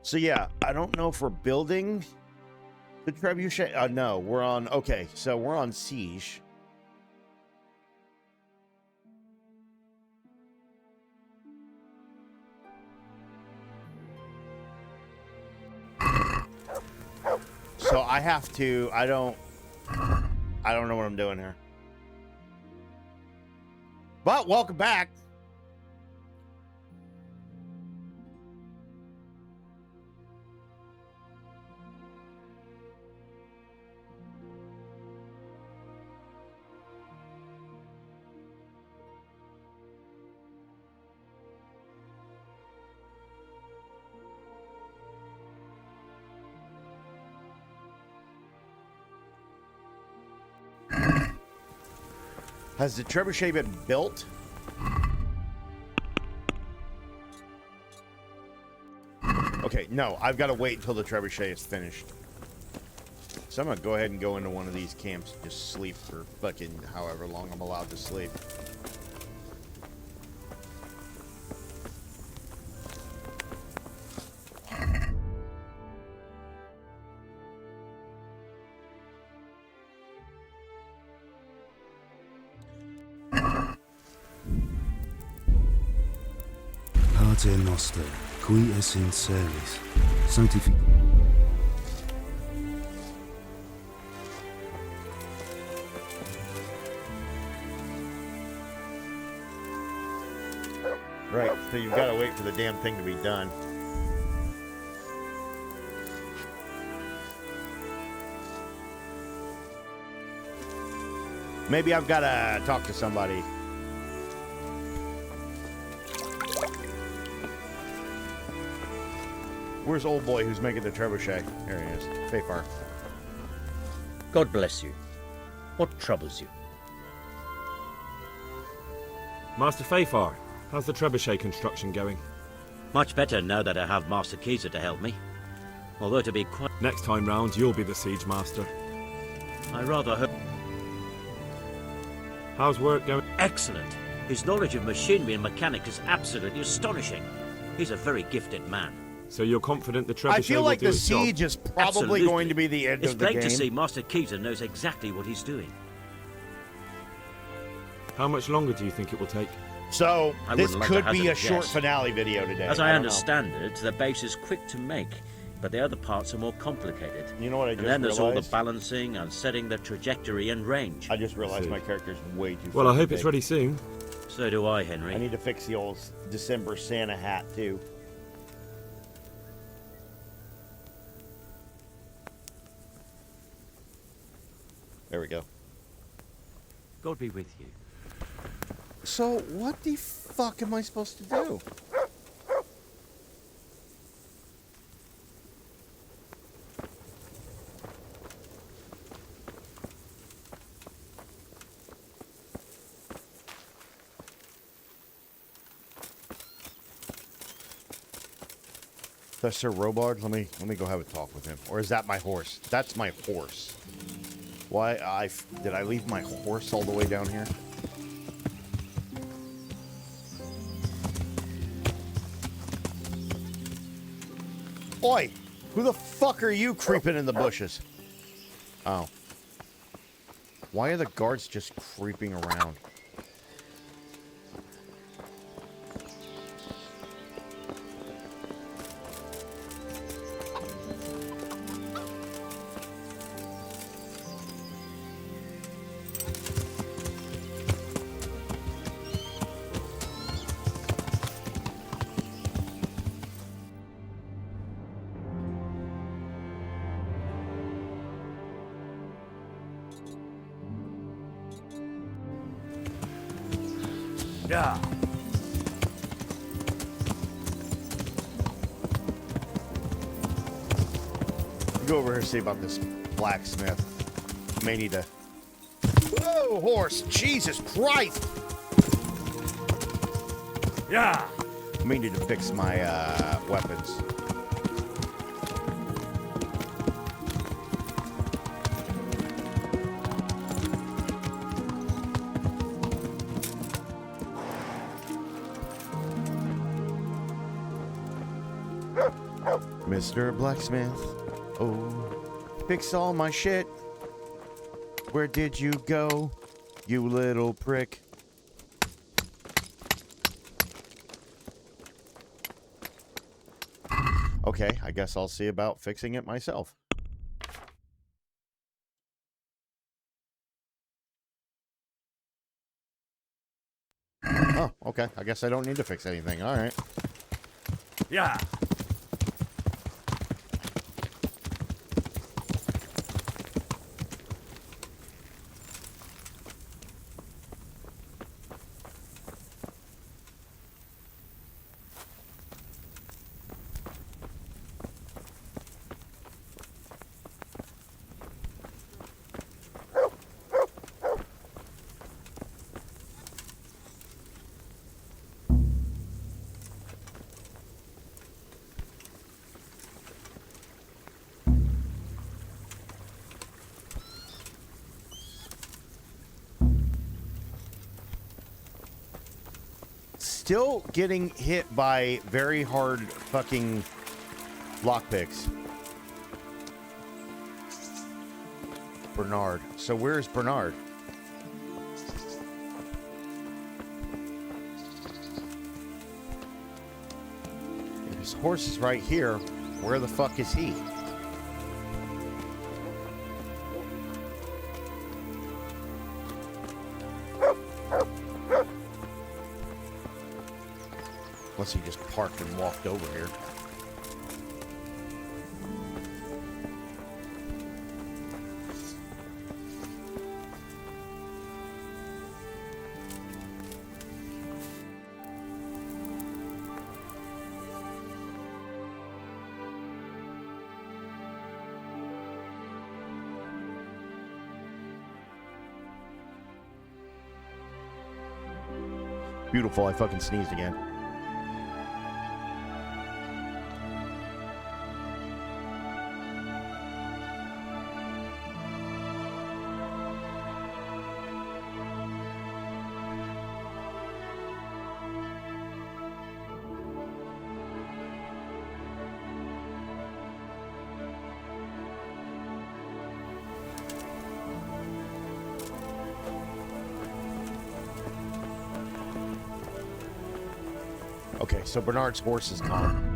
So yeah, I don't know if we're building the trebuchet. No, we're on. Okay, so we're on siege. So I have to. I don't know what I'm doing here. But welcome back. Has the trebuchet been built? Okay, no, I've got to wait until the trebuchet is finished. So I'm going to go ahead and go into one of these camps and just sleep for fucking however long I'm allowed to sleep. Pater Noster, qui es in celis, sanctific... Right, so you've got to wait for the damn thing to be done. Maybe I've got to talk to somebody. Where's old boy who's making the trebuchet? There he is. Fafar. God bless you. What troubles you? Master Fafar, how's the trebuchet construction going? Much better now that I have Master Kobyla to help me. Although to be quite... Next time round, you'll be the siege master. I rather hope... How's work going? Excellent. His knowledge of machinery and mechanics is absolutely astonishing. He's a very gifted man. So you're confident the trebuchet I feel like will do the its job? siege is probably Absolutely. going to be the end It's of the game. plain to see Master Kobyla knows exactly what he's doing. How much longer do you think it will take? So, I this wouldn't like to could be hazard a a short guess. finale video today. As I don't know. understand it, the base is quick to make, but the other parts are more complicated. You know what I And just then there's all the realized? balancing and setting the trajectory and range. I just realized my character's way too Well, I fucking hope it's big. ready soon. So do I, Henry. I need to fix the old December Santa hat, too. There we go. God be with you. So, what the fuck am I supposed to do? That's Sir Robard. Let me go have a talk with him. Or is that my horse? That's my horse. Why did I leave my horse all the way down here? Oi! Who the fuck are you creeping in the bushes? Oh. Why are the guards just creeping around? Yeah. Go over here and see about this blacksmith. May need to... Whoa, horse! Jesus Christ! Yeah. May need to fix my weapons. Mr. Blacksmith, oh, fix all my shit. Where did you go, you little prick? Okay, I guess I'll see about fixing it myself. Oh, okay. I guess I don't need to fix anything. All right. Yeah. Still getting hit by very hard fucking lockpicks. Bernard. So where's Bernard? His horse is right here. Where the fuck is he? Unless he just parked and walked over here. Beautiful, I fucking sneezed again. Okay, so Bernard's horse is gone.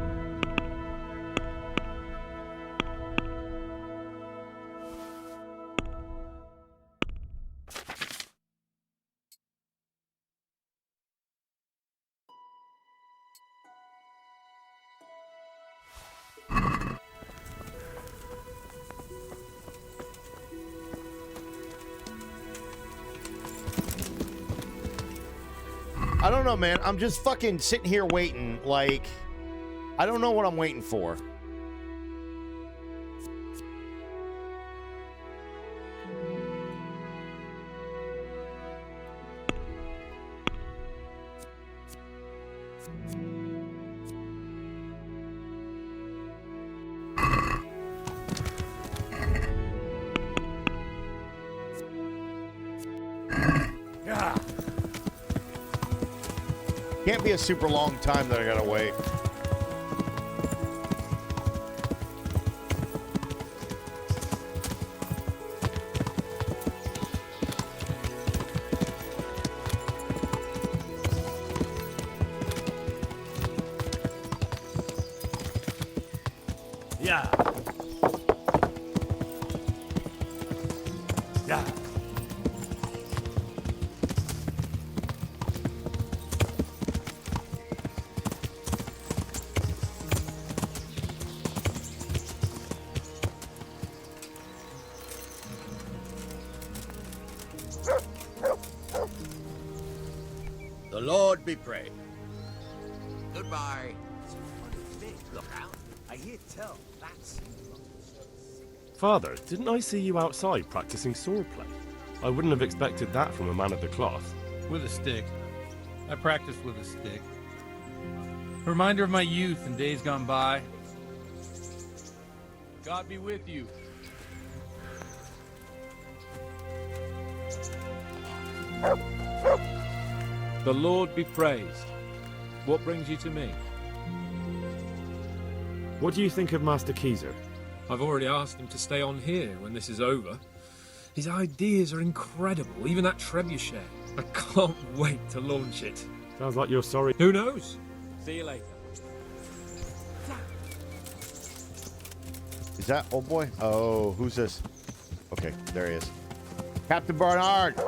I don't know, man. I'm just fucking sitting here waiting. Like, I don't know what I'm waiting for. Can't be a super long time that I gotta wait. Yeah. Yeah. The Lord be praised. Goodbye. Look out. I hear tell. That's... Father, didn't I see you outside practicing swordplay? I wouldn't have expected that from a man of the cloth. With a stick. I practice with a stick. A reminder of my youth and days gone by. God be with you. The Lord be praised. What brings you to me? What do you think of Master Keyser? I've already asked him to stay on here when this is over. His ideas are incredible, even that trebuchet. I can't wait to launch it. Sounds like you're sorry. Who knows? See you later. Is that old boy? Oh, who's this? Okay, there he is. Captain Barnard!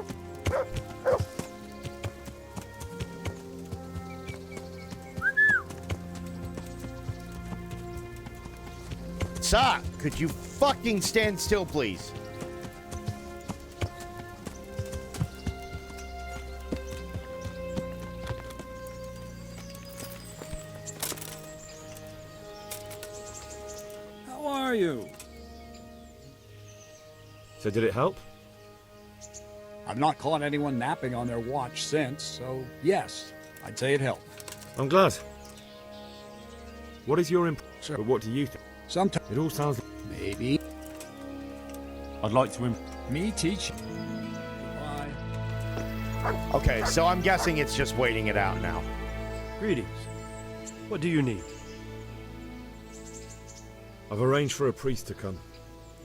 Sir, could you fucking stand still, please? How are you? So did it help? I've not caught anyone napping on their watch since, so yes, I'd say it helped. I'm glad. What is your Sure. But what do you think? Sometimes, It all sounds... maybe. I'd like to... Me teach. Bye. Okay, so I'm guessing it's just waiting it out now. Greetings. What do you need? I've arranged for a priest to come.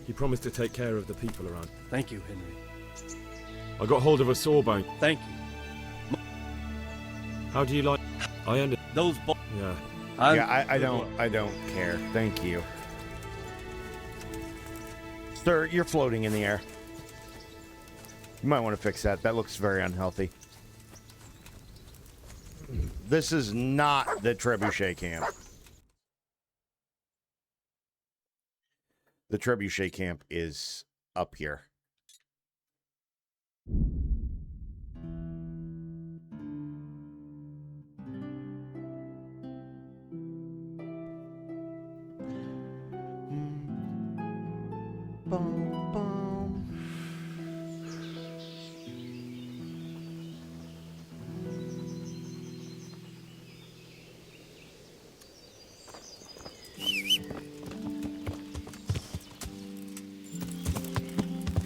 He promised to take care of the people around. Thank you, Henry. I got hold of a sawbone. Thank you. How do you like... I ended... Those Yeah. Yeah, I don't care. Thank you. Sir, you're floating in the air. You might want to fix that. That looks very unhealthy. This is not the trebuchet camp. The trebuchet camp is up here. Boom, boom.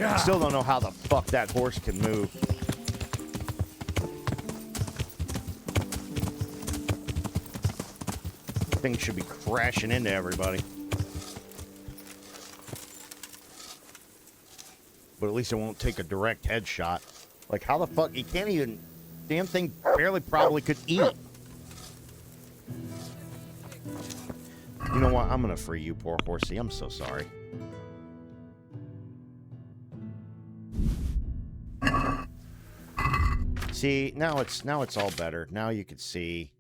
I still don't know how the fuck that horse can move. Thing should be crashing into everybody. But at least it won't take a direct headshot. Like, how the fuck? He can't even... Damn thing barely probably could eat. You know what? I'm gonna free you, poor horsey. I'm so sorry. See, now it's all better. Now you can see.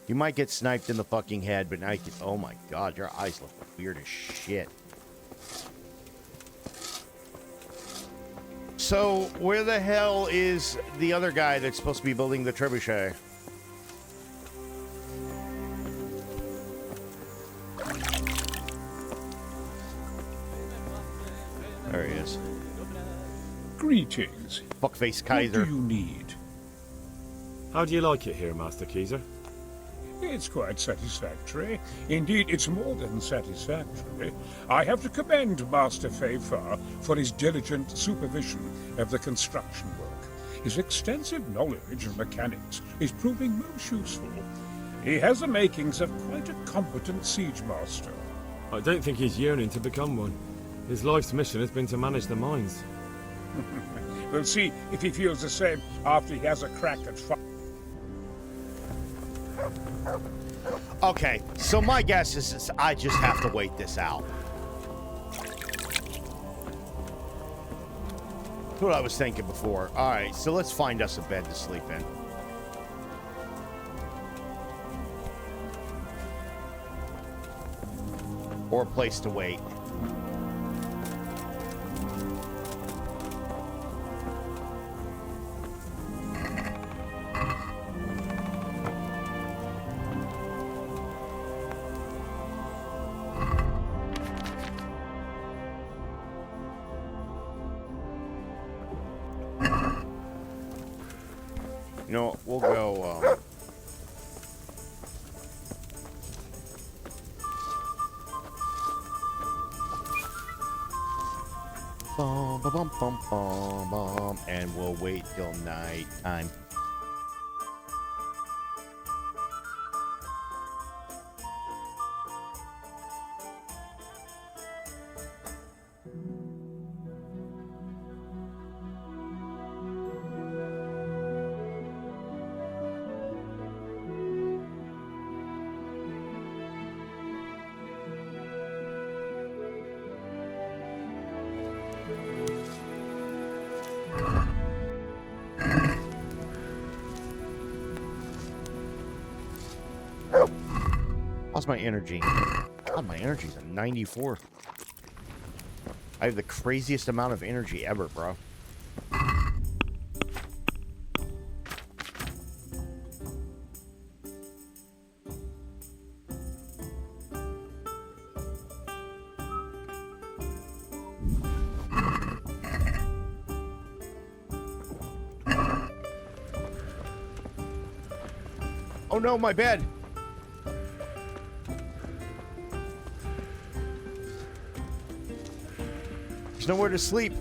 You might get sniped in the fucking head, but now you can... Oh my god, your eyes look weird as shit. So, where the hell is the other guy that's supposed to be building the trebuchet? There he is. Greetings. Fuckface Kaiser. What do you need? How do you like it here, Master Keyser? It's quite satisfactory. Indeed, it's more than satisfactory. I have to commend Master Fayfar for his diligent supervision of the construction work. His extensive knowledge of mechanics is proving most useful. He has the makings of quite a competent siege master. I don't think he's yearning to become one. His life's mission has been to manage the mines. We'll see if he feels the same after he has a crack at fire. Okay, so my guess is I just have to wait this out. That's what I was thinking before. Alright, so let's find us a bed to sleep in. Or a place to wait. You know, we'll go, bum, ba, bum, bum, bum, bum, and we'll wait till night time. How's my energy? God, my energy's a 94. I have the craziest amount of energy ever, bro. Oh no, my bed! There's nowhere to sleep.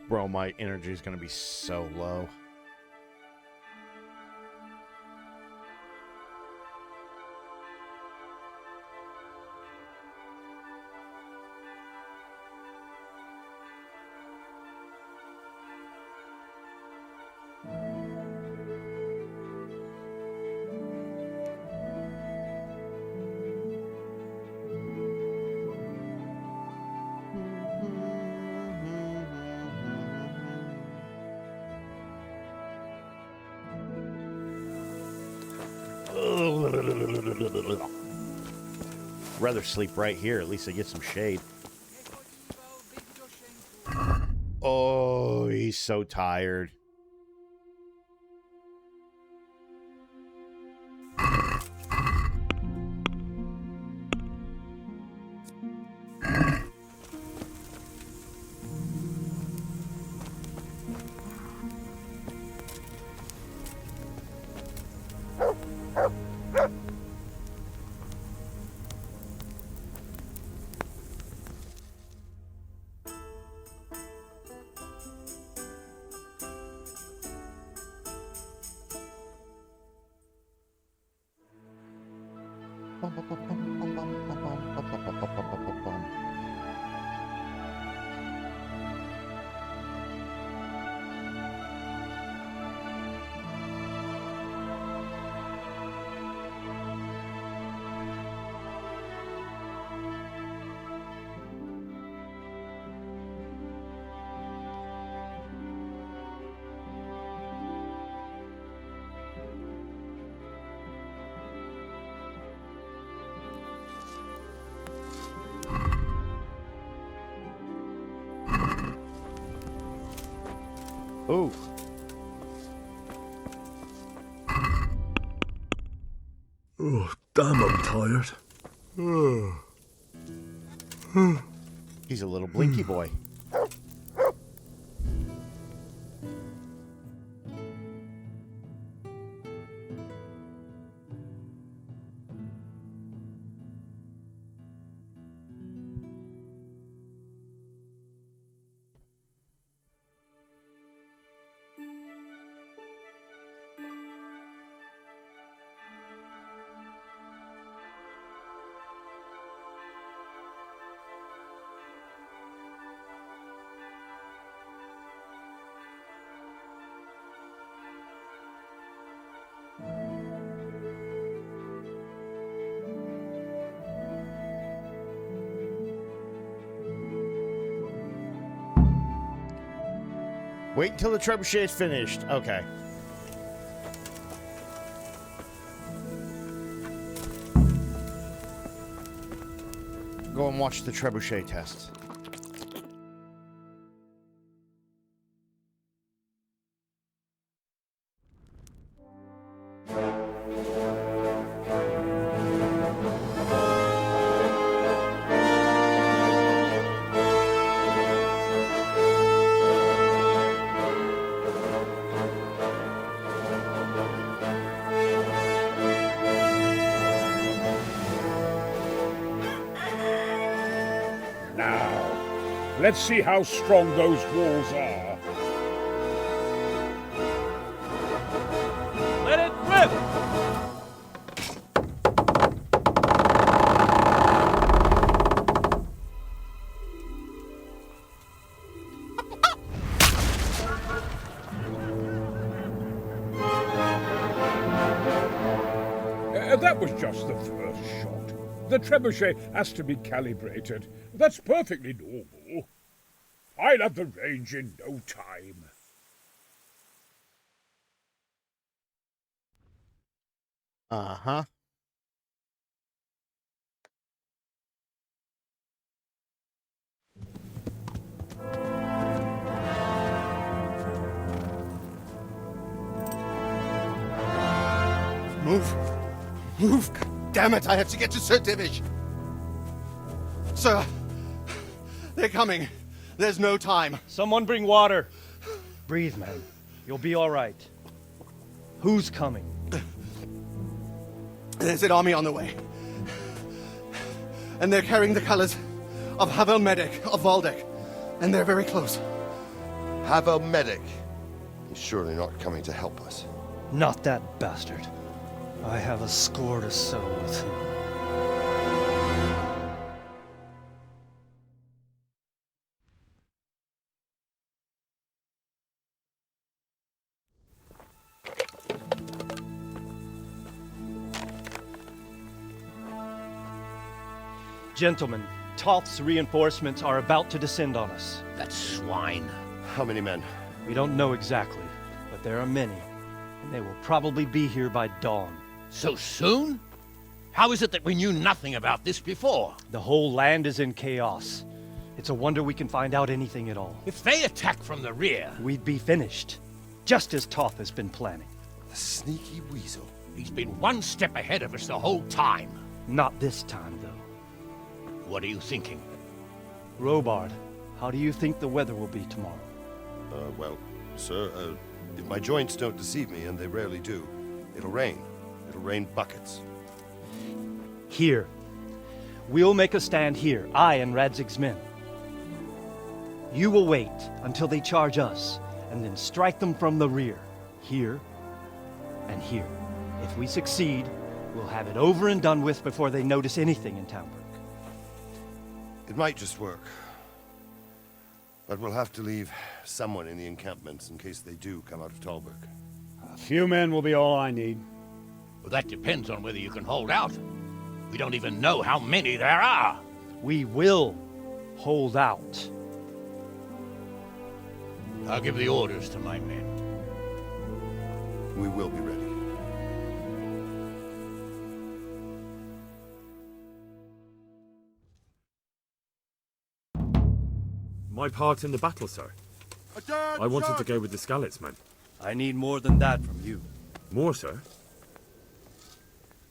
Bro, my energy is going to be so low. Rather sleep right here. At least I get some shade. Oh, he's so tired. Ooh. Oh, damn, I'm tired. He's a little blinky boy. Wait until the trebuchet is finished. Okay. Go and watch the trebuchet test. Let's see how strong those walls are. Let it rip! That was just the first shot. The trebuchet has to be calibrated. That's perfectly normal. I'll have the range in no time. Uh-huh. Move! Move! God damn it, I have to get to Sir Divish! Sir! They're coming. There's no time. Someone bring water. Breathe, man. You'll be all right. Who's coming? There's an army on the way. And they're carrying the colors of Havel Medic of Valdek. And they're very close. Havel Medic? He's surely not coming to help us. Not that bastard. I have a score to settle with him. Gentlemen, Toth's reinforcements are about to descend on us. That swine. How many men? We don't know exactly, but there are many, and they will probably be here by dawn. So soon? How is it that we knew nothing about this before? The whole land is in chaos. It's a wonder we can find out anything at all. If they attack from the rear... We'd be finished, just as Toth has been planning. The sneaky weasel. He's been one step ahead of us the whole time. Not this time, though. What are you thinking? Robard, how do you think the weather will be tomorrow? Well, sir, if my joints don't deceive me, and they rarely do, it'll rain. It'll rain buckets. Here. We'll make a stand here, I and Radzig's men. You will wait until they charge us, and then strike them from the rear. Here and here. If we succeed, we'll have it over and done with before they notice anything in TALMBERG. It might just work. But we'll have to leave someone in the encampments in case they do come out of TALMBERG. A few men will be all I need. Well, that depends on whether you can hold out. We don't even know how many there are. We will hold out. I'll give the orders to my men. We will be ready. My part in the battle, sir. I wanted to go with the Skalitz men. I need more than that from you. More, sir?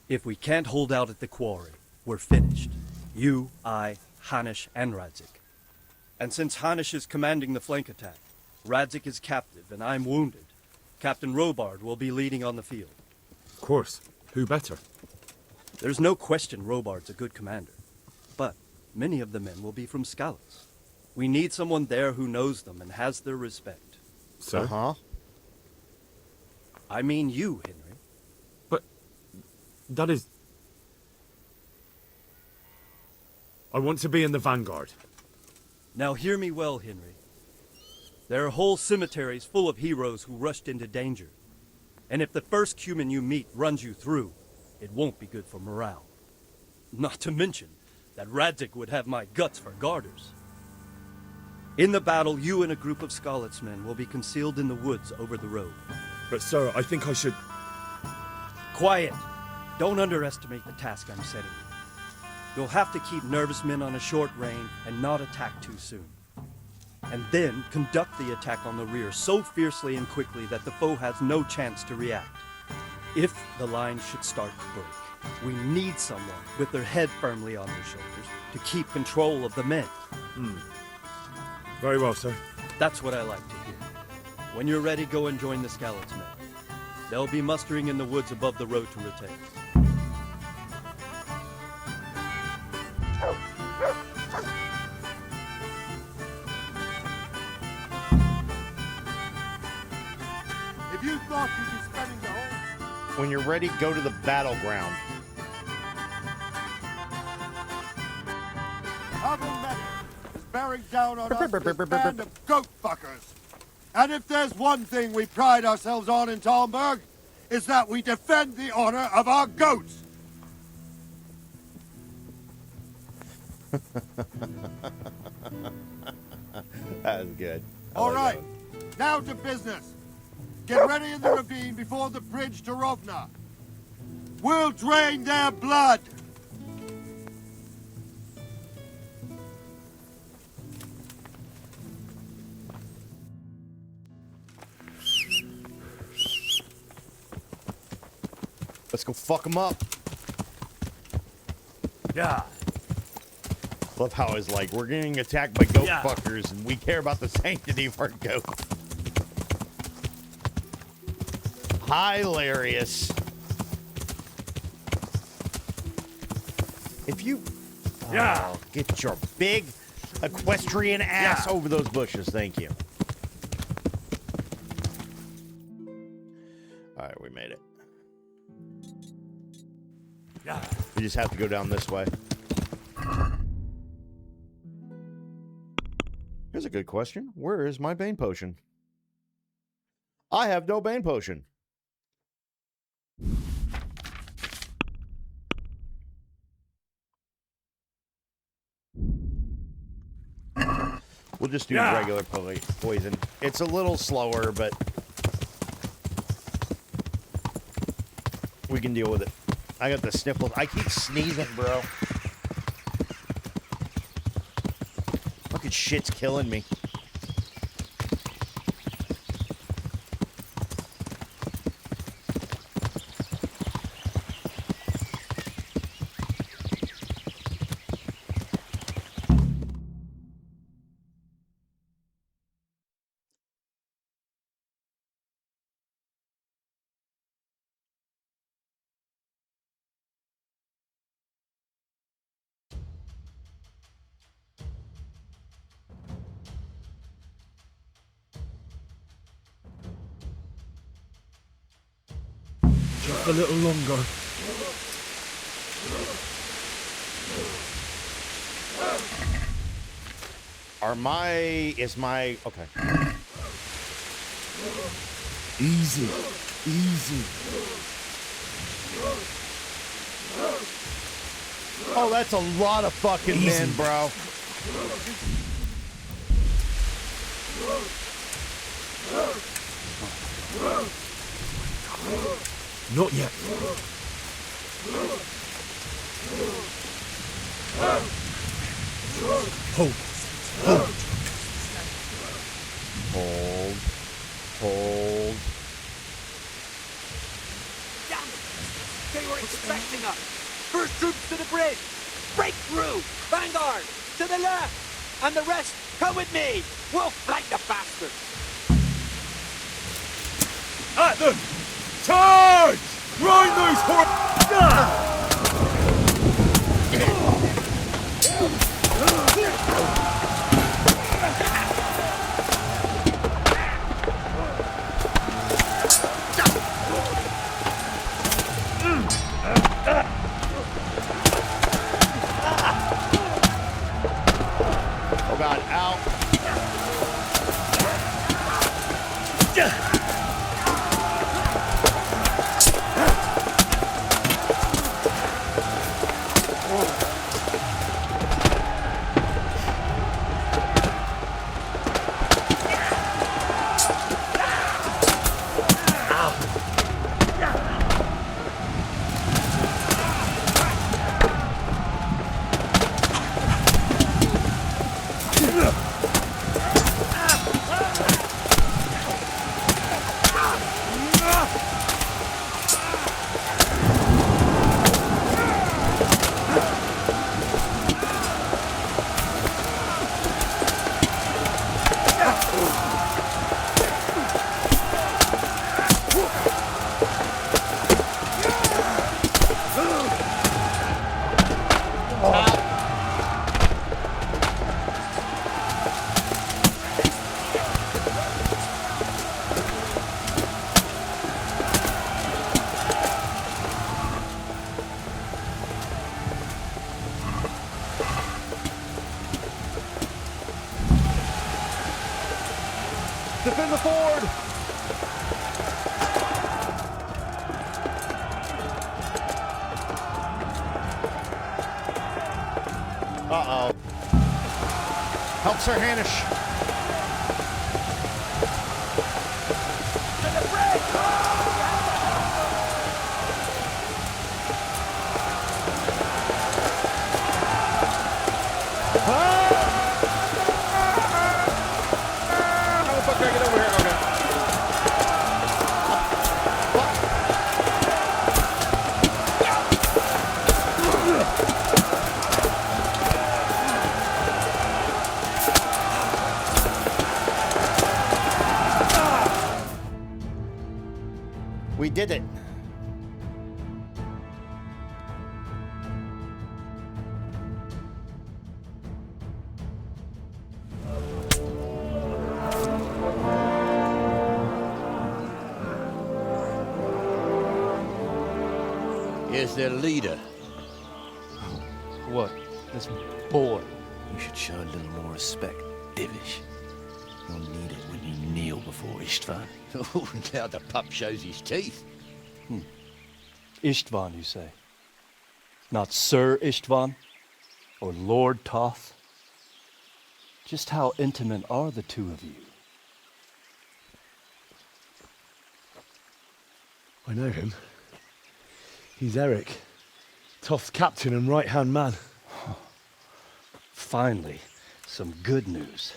If we can't hold out at the quarry, we're finished. You, I, Hanish, and Radzig. And since Hanish is commanding the flank attack, Radzig is captive and I'm wounded, Captain Robard will be leading on the field. Of course. Who better? There's no question Robard's a good commander. But many of the men will be from Skalitz. We need someone there who knows them and has their respect. Sir? Uh-huh. I mean you, Henry. But that is... I want to be in the vanguard. Now hear me well, Henry. There are whole cemeteries full of heroes who rushed into danger. And if the first human you meet runs you through, it won't be good for morale. Not to mention that Radzig would have my guts for garters. In the battle, you and a group of Skalitz men will be concealed in the woods over the road. But sir, I think I should... Quiet! Don't underestimate the task I'm setting you. You'll have to keep nervous men on a short rein and not attack too soon. And then conduct the attack on the rear so fiercely and quickly that the foe has no chance to react. If the line should start to break, we need someone with their head firmly on their shoulders to keep control of the men. Very well, sir. That's what I like to hear. When you're ready, go and join the Skalitz men. They'll be mustering in the woods above the road to Radzig. If you thought you'd be spending the whole... When you're ready, go to the battleground. Havel Medic is bearing down on us with a band of goat fuckers. And if there's one thing we pride ourselves on in TALMBERG, is that we defend the honor of our goats. That was good. All right, now to business. Get ready in the ravine before the bridge to Rovna. We'll drain their blood. Let's go fuck them up. Yeah. Love how it's like, we're getting attacked by goat Yeah. fuckers, and we care about the sanctity of our goat. Hilarious. If you... Yeah. Oh, get your big equestrian ass Yeah. over those bushes. Thank you. All right, we made it. Yeah. We just have to go down this way. Here's a good question. Where is my Bane potion? I have no Bane potion. We'll just do regular poison. It's a little slower, but we can deal with it. I got the sniffles. I keep sneezing, bro. Fucking shit's killing me. Just a little longer. Is my, okay. Easy, easy. Oh, that's a lot of fucking men, bro. Not yet. Hold. Hold. Hold. Hold. Damn it! They were expecting us! First troops to the bridge! Break through! Vanguard! To the left! And the rest, come with me! We'll flank the bastards! At them! Charge! Grind those horse! Oh god, out. Defend the ford! Uh-oh. help Sir Hanish. How the fuck do I get over here? Okay. We did it. Here's their leader. What? This boy? You should show a little more respect, Divish. You'll need it when you kneel before Istvan. Oh, now the pup shows his teeth. Istvan, you say? Not Sir Istvan? Or Lord Toth? Just how intimate are the two of you? I know him. He's Eric, Toth's captain and right-hand man. Finally, some good news.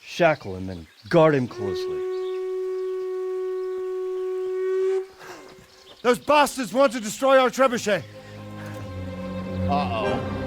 Shackle him and guard him closely. Those bastards want to destroy our trebuchet. Uh-oh.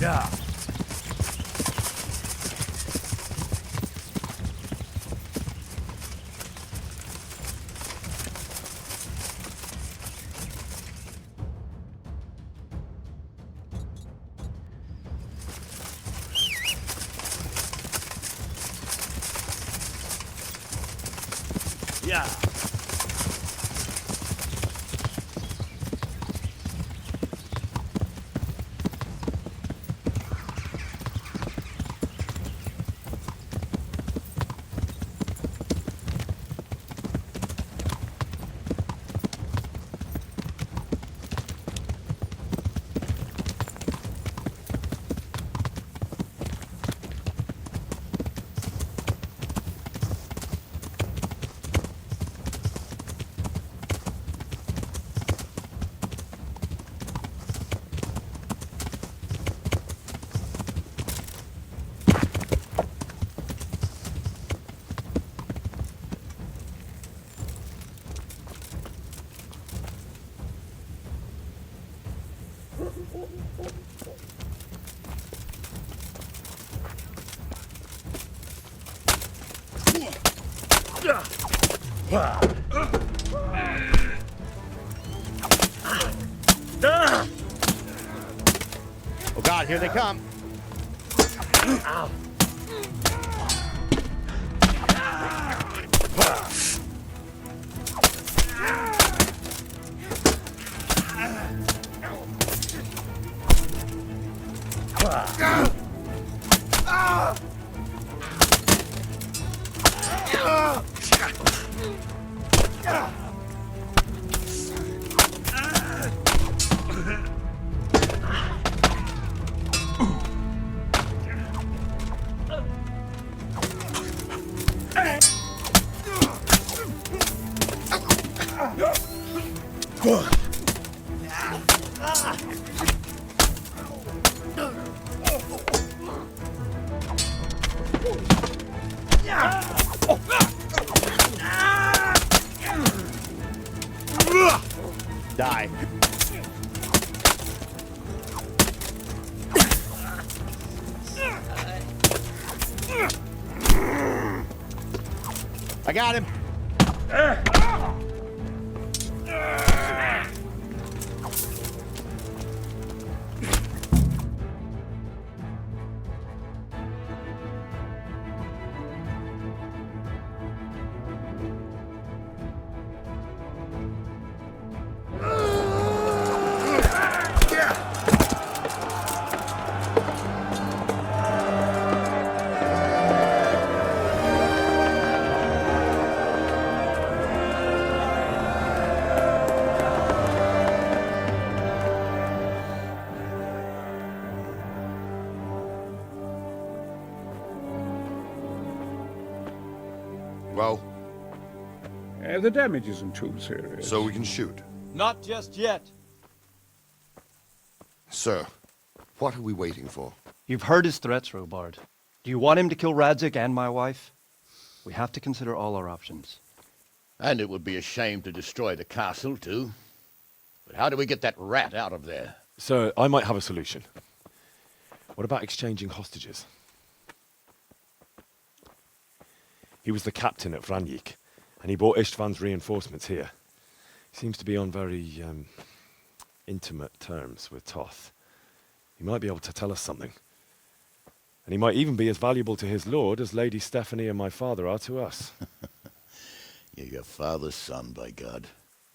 Yeah. Yeah. Oh God, here they come. Ow. Die. I got him. Well? The damage isn't too serious. So we can shoot. Not just yet. Sir, what are we waiting for? You've heard his threats, Robard. Do you want him to kill Radzig and my wife? We have to consider all our options. And it would be a shame to destroy the castle, too. But how do we get that rat out of there? Sir, I might have a solution. What about exchanging hostages? He was the captain at Vranjik, and he brought Istvan's reinforcements here. He seems to be on very, intimate terms with Toth. He might be able to tell us something. And he might even be as valuable to his lord as Lady Stephanie and my father are to us. You're your father's son, by God.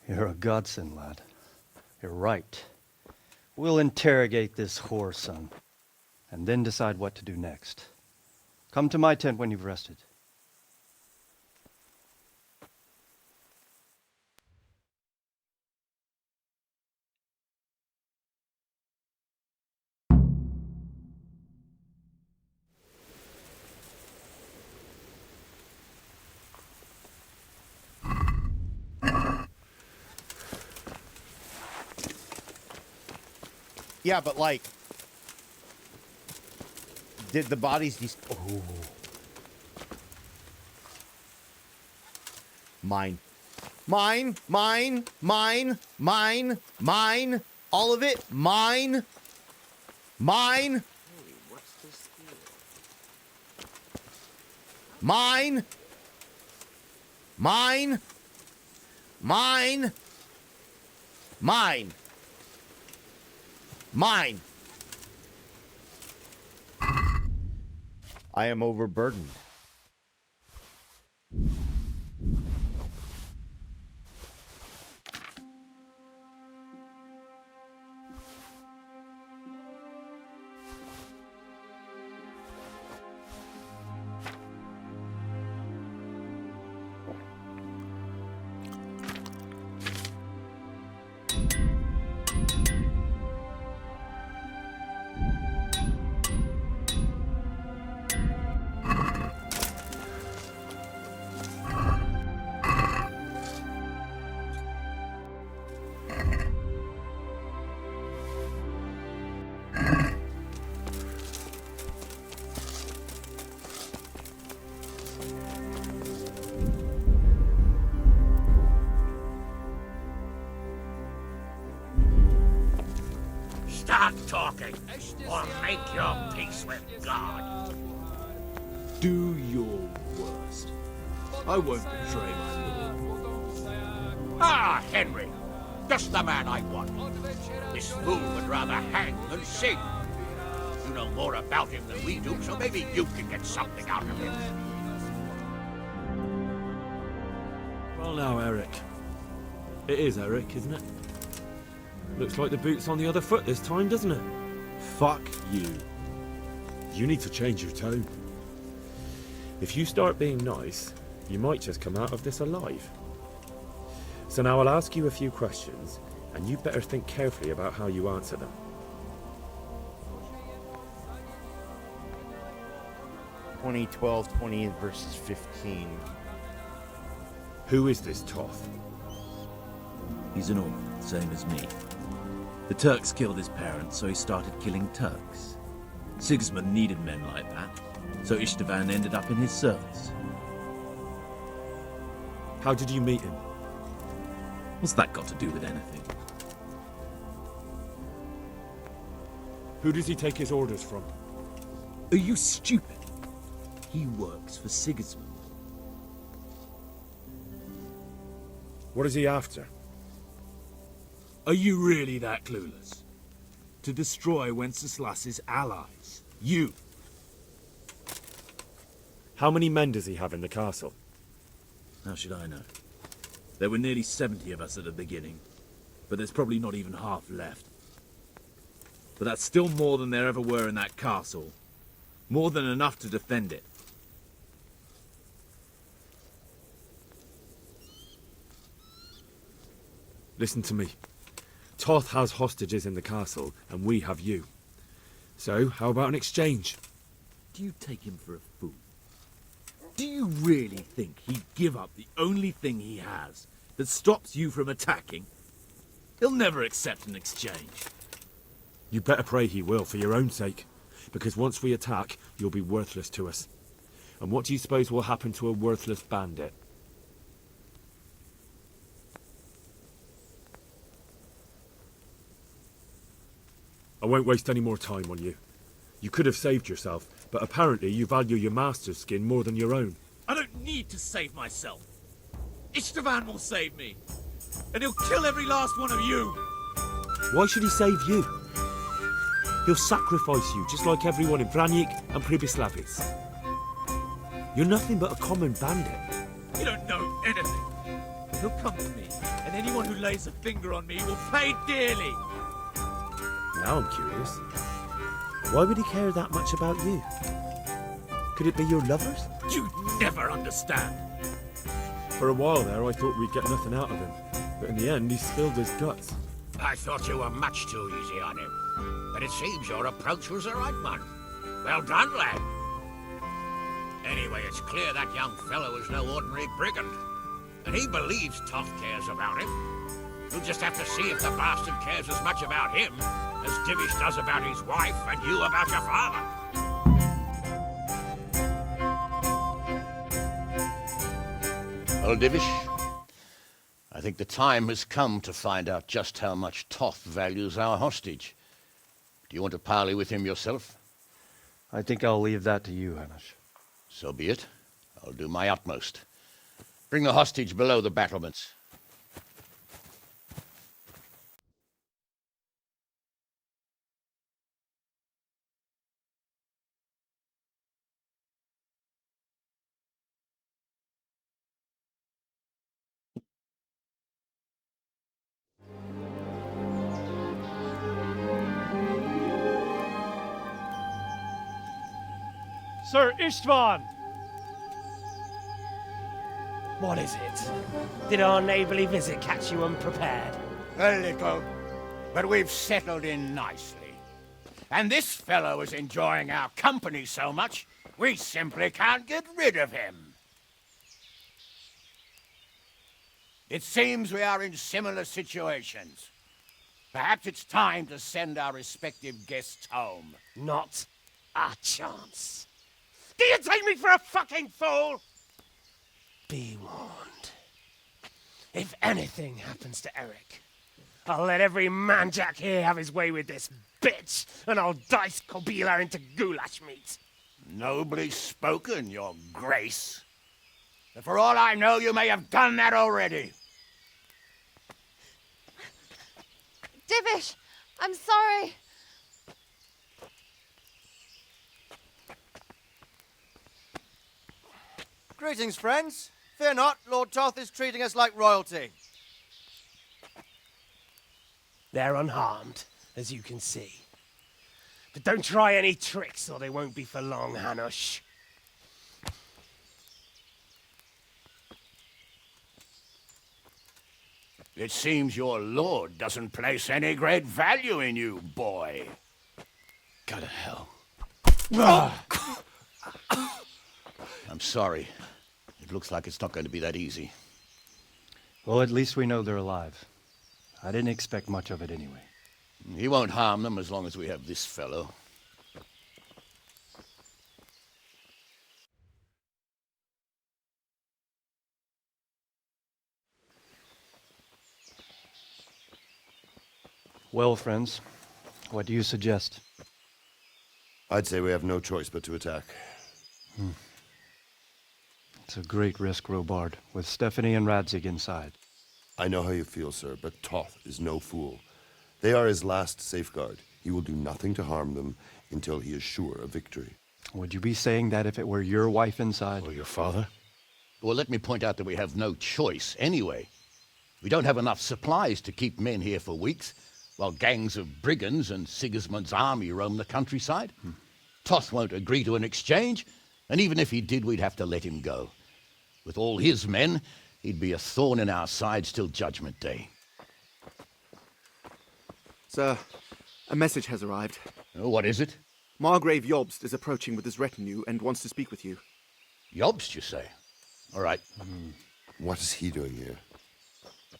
You're a godsend, lad. You're right. We'll interrogate this whore son, and then decide what to do next. Come to my tent when you've rested. Yeah, but like, did the bodies oh. Mine. Mine, mine, mine, mine, mine, all of it, mine, mine. Hey, what's this here? Mine, mine, mine, mine. Mine. I am overburdened. Start talking, or make your peace with God. Do your worst. I won't betray my lord. Ah, Henry, just the man I want. This fool would rather hang than sing. You know more about him than we do, so maybe you can get something out of him. Well now, Eric. It is Eric, isn't it? Looks like the boot's on the other foot this time, doesn't it? Fuck you. You need to change your tone. If you start being nice, you might just come out of this alive. So now I'll ask you a few questions, and you better think carefully about how you answer them. (2012) 28 verses 15. Who is this Toth? He's an orphan, same as me. The Turks killed his parents, so he started killing Turks. Sigismund needed men like that, so Istvan ended up in his service. How did you meet him? What's that got to do with anything? Who does he take his orders from? Are you stupid? He works for Sigismund. What is he after? Are you really that clueless? To destroy Wenceslas's allies. You. How many men does he have in the castle? How should I know? There were nearly 70 of us at the beginning, but there's probably not even half left. But that's still more than there ever were in that castle. More than enough to defend it. Listen to me. Toth has hostages in the castle, and we have you. So, how about an exchange? Do you take him for a fool? Do you really think he'd give up the only thing he has that stops you from attacking? He'll never accept an exchange. You better pray he will, for your own sake. Because once we attack, you'll be worthless to us. And what do you suppose will happen to a worthless bandit? I won't waste any more time on you. You could have saved yourself, but apparently you value your master's skin more than your own. I don't need to save myself. Istvan will save me. And he'll kill every last one of you. Why should he save you? He'll sacrifice you, just like everyone in Vranic and Pribislavis. You're nothing but a common bandit. You don't know anything. He'll come to me, and anyone who lays a finger on me will pay dearly. Now I'm curious. Why would he care that much about you? Could it be your lovers? You'd never understand. For a while there, I thought we'd get nothing out of him. But in the end, he spilled his guts. I thought you were much too easy on him. But it seems your approach was the right one. Well done, lad. Anyway, it's clear that young fellow is no ordinary brigand. And he believes Toth cares about him. We'll just have to see if the bastard cares as much about him as Divish does about his wife and you about your father. Well, Divish, I think the time has come to find out just how much Toth values our hostage. Do you want to parley with him yourself? I think I'll leave that to you, Hamish. So be it. I'll do my utmost. Bring the hostage below the battlements. Sir Istvan! What is it? Did our neighborly visit catch you unprepared? A little, but we've settled in nicely. And this fellow is enjoying our company so much, we simply can't get rid of him. It seems we are in similar situations. Perhaps it's time to send our respective guests home. Not a chance. Do you take me for a fucking fool? Be warned. If anything happens to Eric, I'll let every manjack here have his way with this bitch, and I'll dice Kobyla into goulash meat. Nobly spoken, your grace. But for all I know, you may have done that already. Divish, I'm sorry. Greetings, friends. Fear not, Lord Toth is treating us like royalty. They're unharmed, as you can see. But don't try any tricks, or they won't be for long, Hanush. It seems your lord doesn't place any great value in you, boy. Go to hell. I'm sorry. It looks like it's not going to be that easy. Well, at least we know they're alive. I didn't expect much of it anyway. He won't harm them as long as we have this fellow. Well, friends, what do you suggest? I'd say we have no choice but to attack. It's a great risk, Robard, with Stephanie and Radzig inside. I know how you feel, sir, but Toth is no fool. They are his last safeguard. He will do nothing to harm them until he is sure of victory. Would you be saying that if it were your wife inside? Or your father? Well, let me point out that we have no choice anyway. We don't have enough supplies to keep men here for weeks, while gangs of brigands and Sigismund's army roam the countryside. Toth won't agree to an exchange, and even if he did, we'd have to let him go. With all his men, he'd be a thorn in our sides till Judgment Day. Sir, a message has arrived. Oh, what is it? Margrave Jobst is approaching with his retinue and wants to speak with you. Jobst, you say? All right. What is he doing here?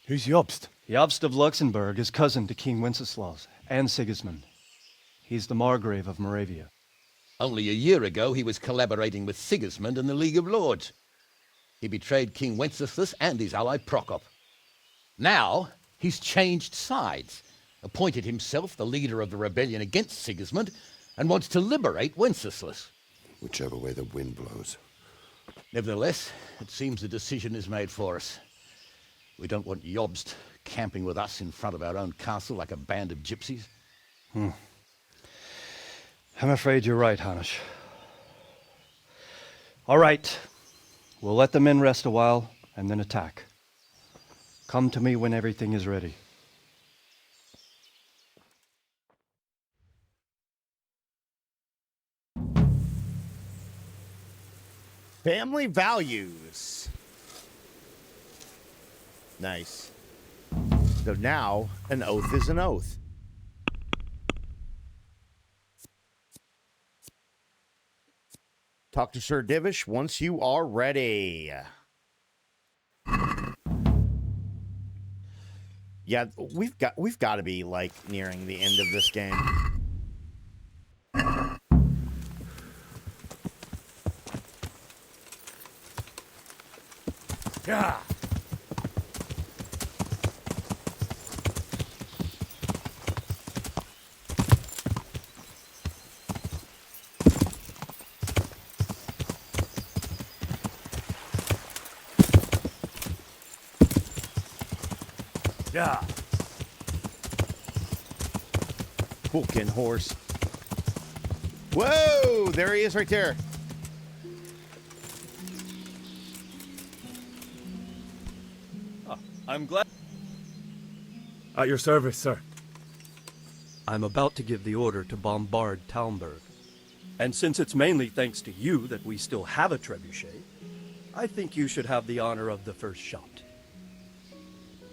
Who's Jobst? Jobst of Luxembourg is cousin to King Wenceslaus and Sigismund. He's the Margrave of Moravia. Only a year ago, he was collaborating with Sigismund in the League of Lords. He betrayed King Wenceslaus and his ally Prokop. Now, he's changed sides, appointed himself the leader of the rebellion against Sigismund, and wants to liberate Wenceslaus. Whichever way the wind blows. Nevertheless, it seems the decision is made for us. We don't want Jobst camping with us in front of our own castle like a band of gypsies. I'm afraid you're right, Hanish. All right. We'll let the men rest a while and then attack. Come to me when everything is ready. Family values. Nice. So now, an oath is an oath. Talk to Sir Divish once you are ready. Yeah, we've got to be like nearing the end of this game. Yeah. Yeah. Vulcan horse. Whoa! There he is right there. I'm glad. At your service, sir. I'm about to give the order to bombard TALMBERG. And since it's mainly thanks to you that we still have a trebuchet, I think you should have the honor of the first shot.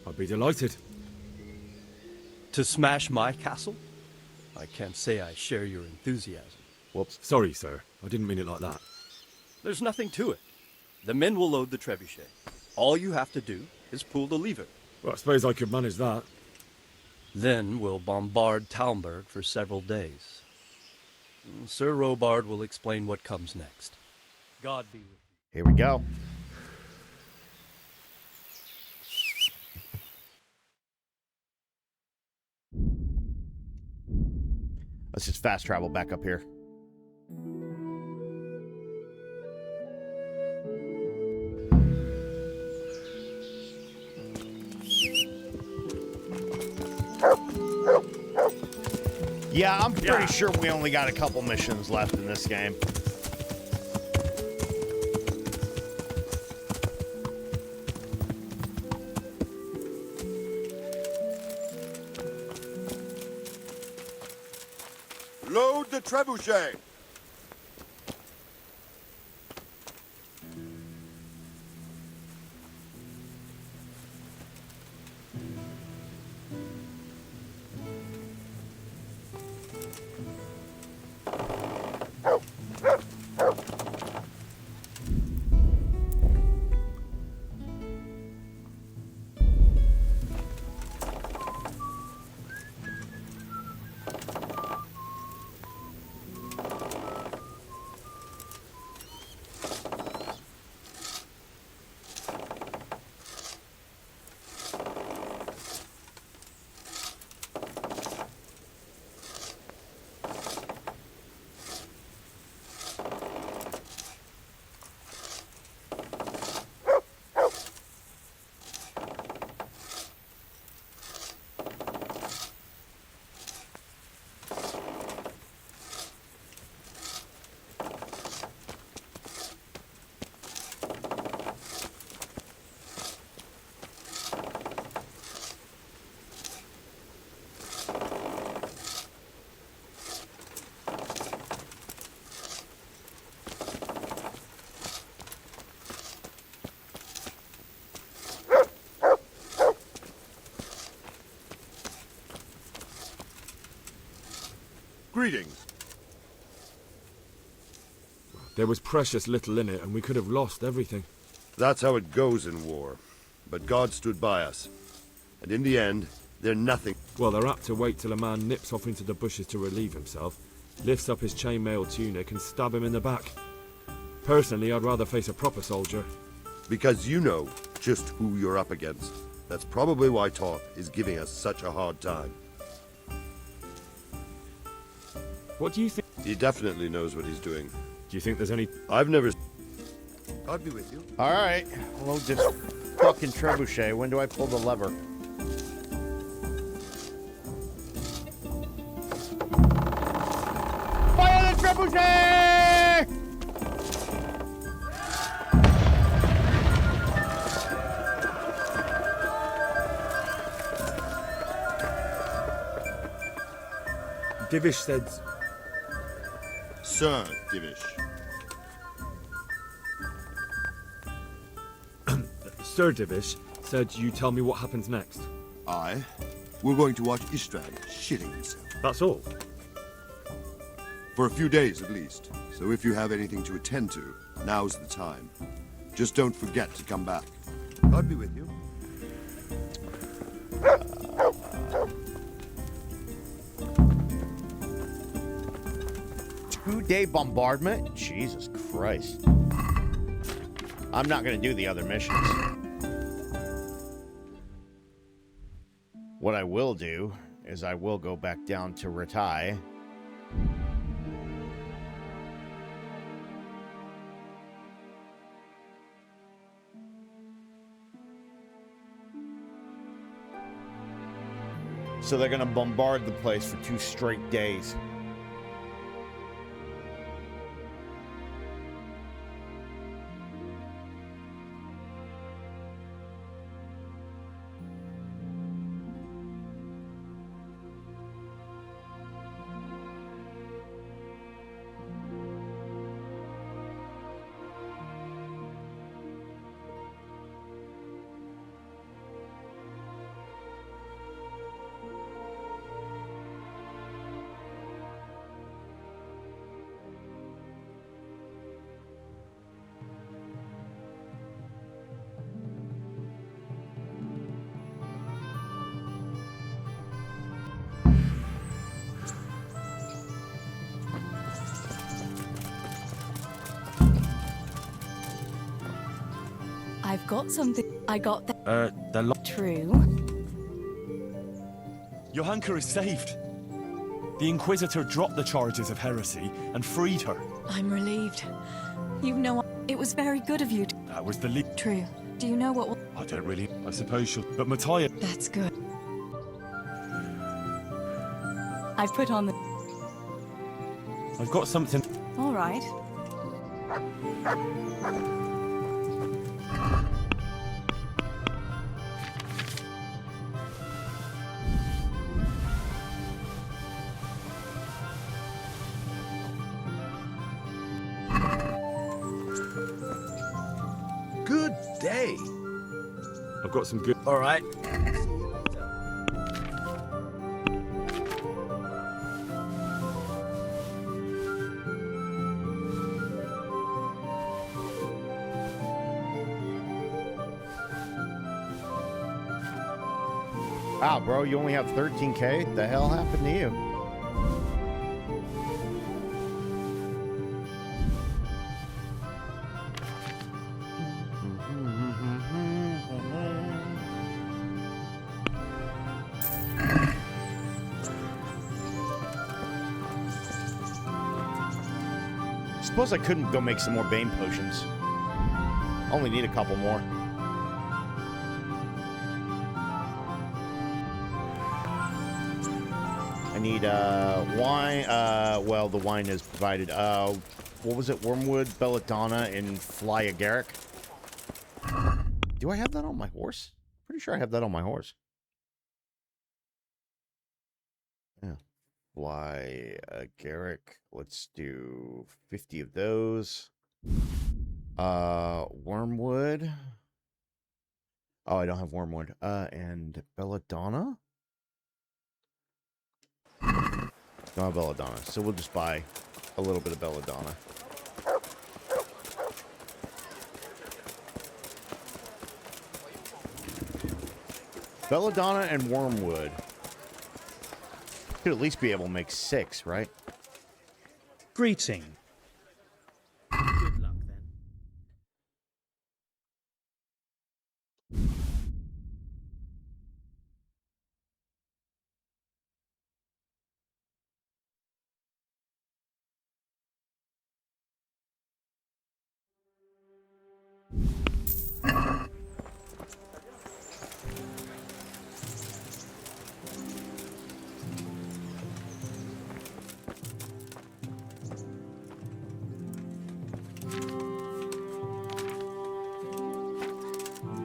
I'd be delighted. To smash my castle? I can't say I share your enthusiasm. Whoops. Sorry, sir. I didn't mean it like that. There's nothing to it. The men will load the trebuchet. All you have to do is pull the lever. Well, I suppose I could manage that. Then we'll bombard TALMBERG for several days. Sir Robard will explain what comes next. God be with you. Here we go. Let's just fast travel back up here. Yeah, I'm pretty sure we only got a couple missions left in this game. Load the trebuchet. Greetings. There was precious little in it, and we could have lost everything. That's how it goes in war. But God stood by us. And in the end, they're nothing. Well, they're apt to wait till a man nips off into the bushes to relieve himself, lifts up his chainmail tunic and stab him in the back. Personally, I'd rather face a proper soldier. Because you know just who you're up against. That's probably why Toth is giving us such a hard time. What do you think? He definitely knows what he's doing. Do you think there's any... I've never... God be with you. Alright, load this fucking trebuchet. When do I pull the lever? Fire the trebuchet! Divish said... Sir Divish. Sir Divish said you tell me what happens next. Aye. We're going to watch Istvan shitting himself. That's all? For a few days at least. So if you have anything to attend to, now's the time. Just don't forget to come back. God be with you. 2-day bombardment? Jesus Christ. I'm not going to do the other missions. What I will do is I will go back down to Ratai. So they're going to bombard the place for 2 straight days. I've got something. I got that. True. Johanka is saved. The Inquisitor dropped the charges of heresy and freed her. I'm relieved. You know, it was very good of you. That was the lead. True. Do you know what? I don't really. I suppose she'll. But Matthias. That's good. I've put on the. I've got something. All right. Good day. I've got some good... All right. Wow, bro, you only have 13K? What the hell happened to you? Suppose I couldn't go make some more Bane potions. Only need a couple more. I need wine. Well, the wine is provided. What was it? Wormwood, belladonna, and fly agaric. Do I have that on my horse? Pretty sure I have that on my horse. Yeah. Fly agaric. Let's do 50 of those. Wormwood. Oh, I don't have wormwood. And belladonna. Don't have belladonna, so we'll just buy a little bit of belladonna. Belladonna and wormwood. Could at least be able to make 6, right? Greeting. Good luck then.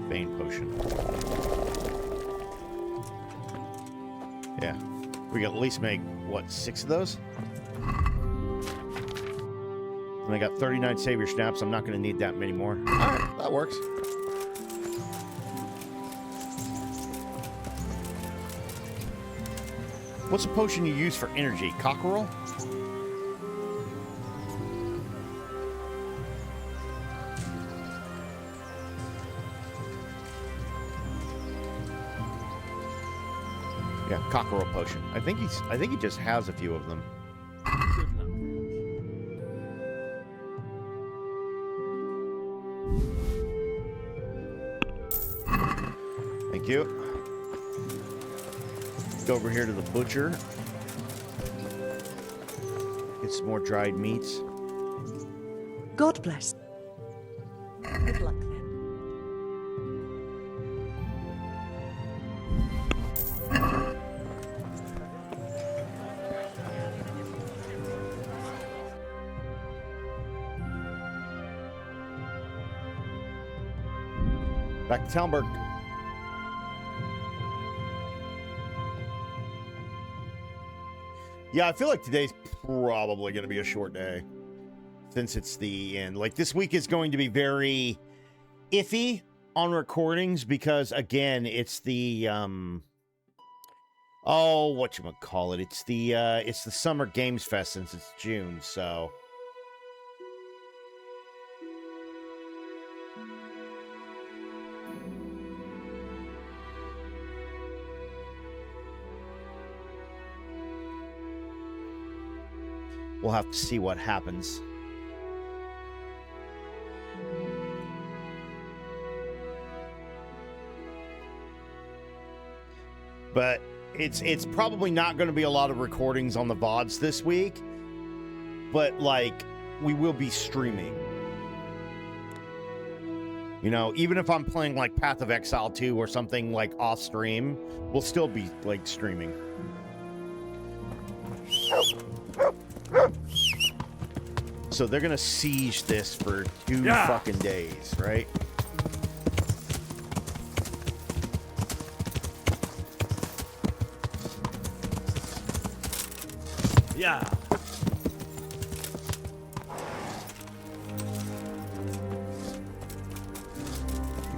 Bane potion. Yeah. We can at least make, what, 6 of those? And I got 39 savior snaps. I'm not going to need that many more. Alright, that works. What's a potion you use for energy? Cockerel? Yeah, cockerel potion. I think he just has a few of them. Thank you. Go over here to the butcher. Get some more dried meats. God bless. Good luck then. Back to Talmberg. Yeah, I feel like today's probably going to be a short day. Since it's the end. Like, this week is going to be very iffy on recordings because, again, it's the, oh, whatchamacallit. It's the Summer Games Fest since it's June, so... We'll have to see what happens. But it's probably not going to be a lot of recordings on the VODs this week. But, like, we will be streaming. You know, even if I'm playing, like, Path of Exile 2 or something, like, off-stream, we'll still be, like, streaming. So they're gonna siege this for 2 fucking days, right? Yeah.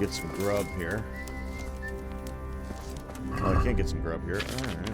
Get some grub here. Oh, I can't get some grub here. All right.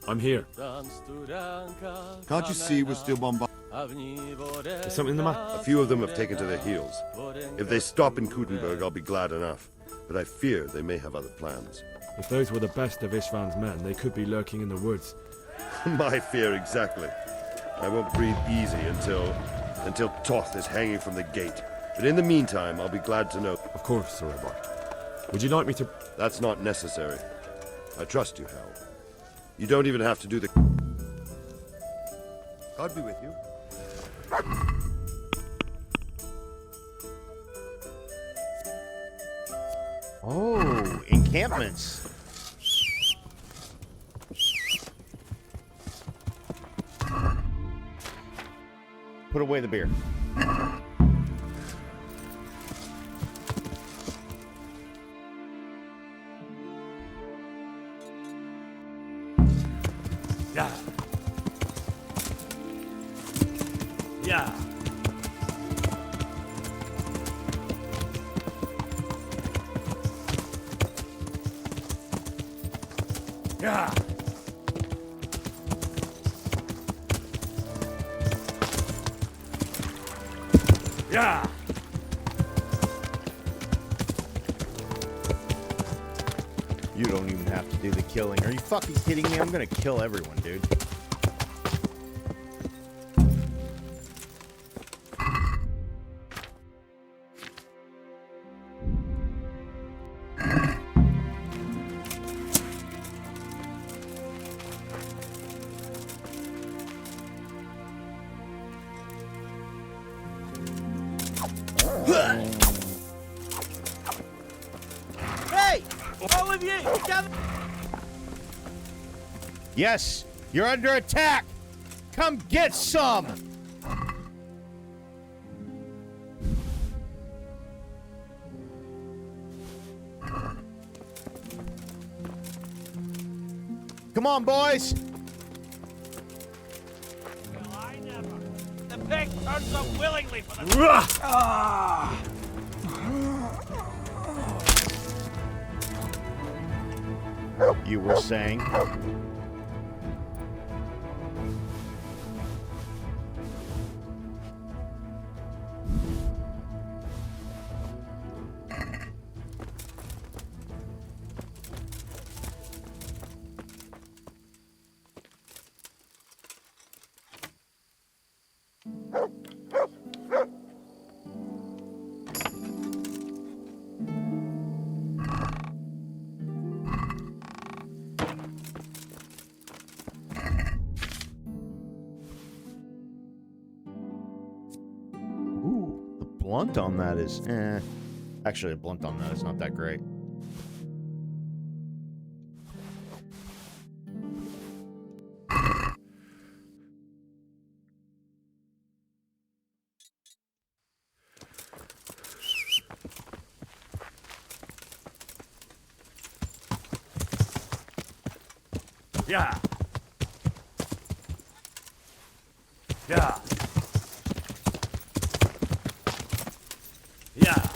I'm here. Can't you see we're still bombarded? Is something the matter? A few of them have taken to their heels. If they stop in Kuttenberg, I'll be glad enough. But I fear they may have other plans. If those were the best of Istvan's men, they could be lurking in the woods. My fear exactly. I won't breathe easy until Toth is hanging from the gate. But in the meantime, I'll be glad to know... Of course, Sir Robert. Would you like me to... That's not necessary. I trust you, Hal. You don't even have to do the... God be with you. Oh, encampments. Put away the beer. Yeah. Yeah. Yeah. Yeah. You don't even have to do the killing. Are you fucking kidding me? I'm gonna kill everyone, dude. Hey! All of you! Gather! Yes, you're under attack. Come get some. Come on, boys. The pig turns up willingly for the... You were saying? Blunt on that is, actually, a blunt on that is not that great. Yeah. Yeah. Yeah.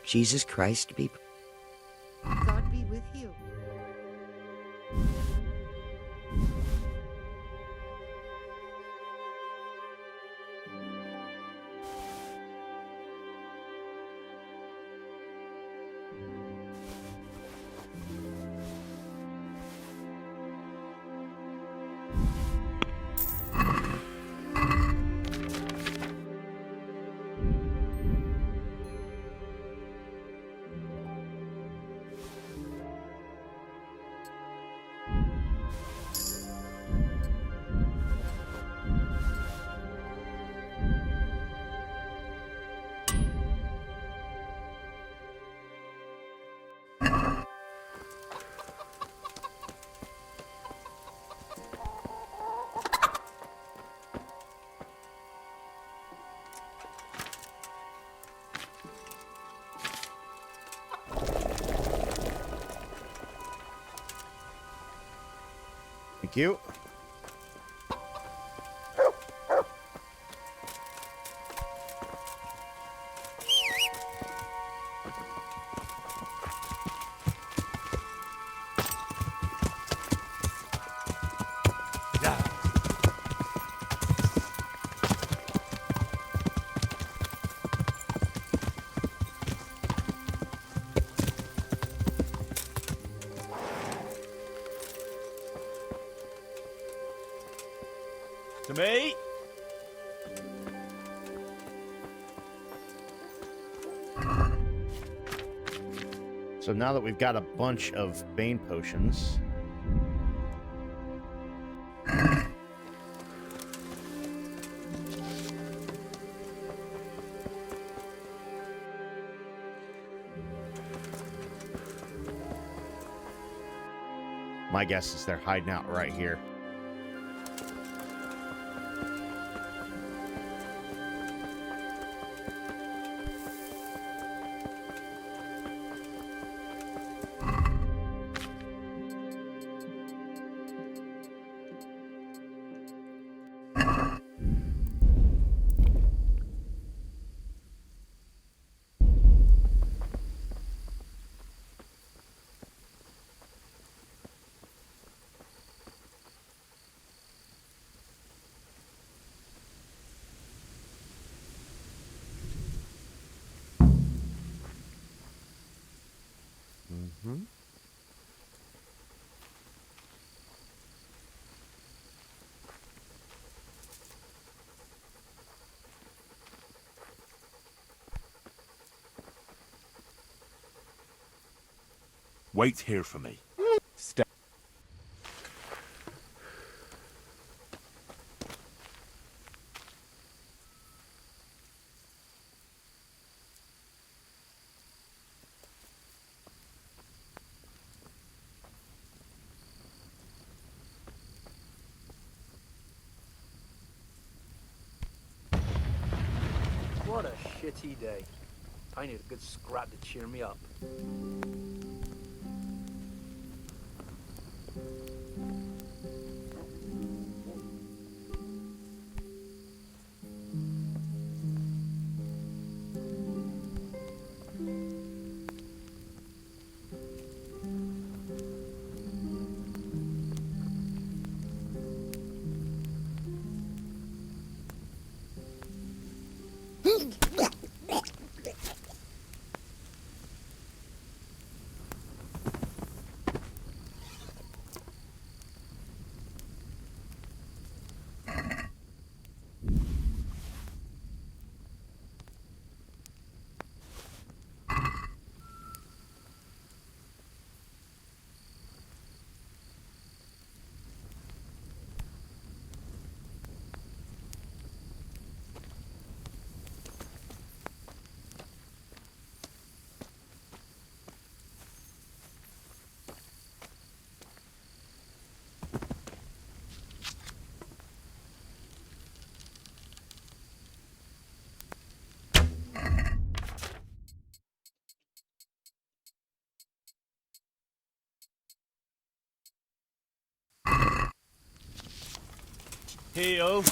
Jesus Christ be... God be with you. Thank you. To me. So now that we've got a bunch of Bane potions... My guess is they're hiding out right here. Wait here for me. Stay. What a shitty day. I need a good scrap to cheer me up. Heal.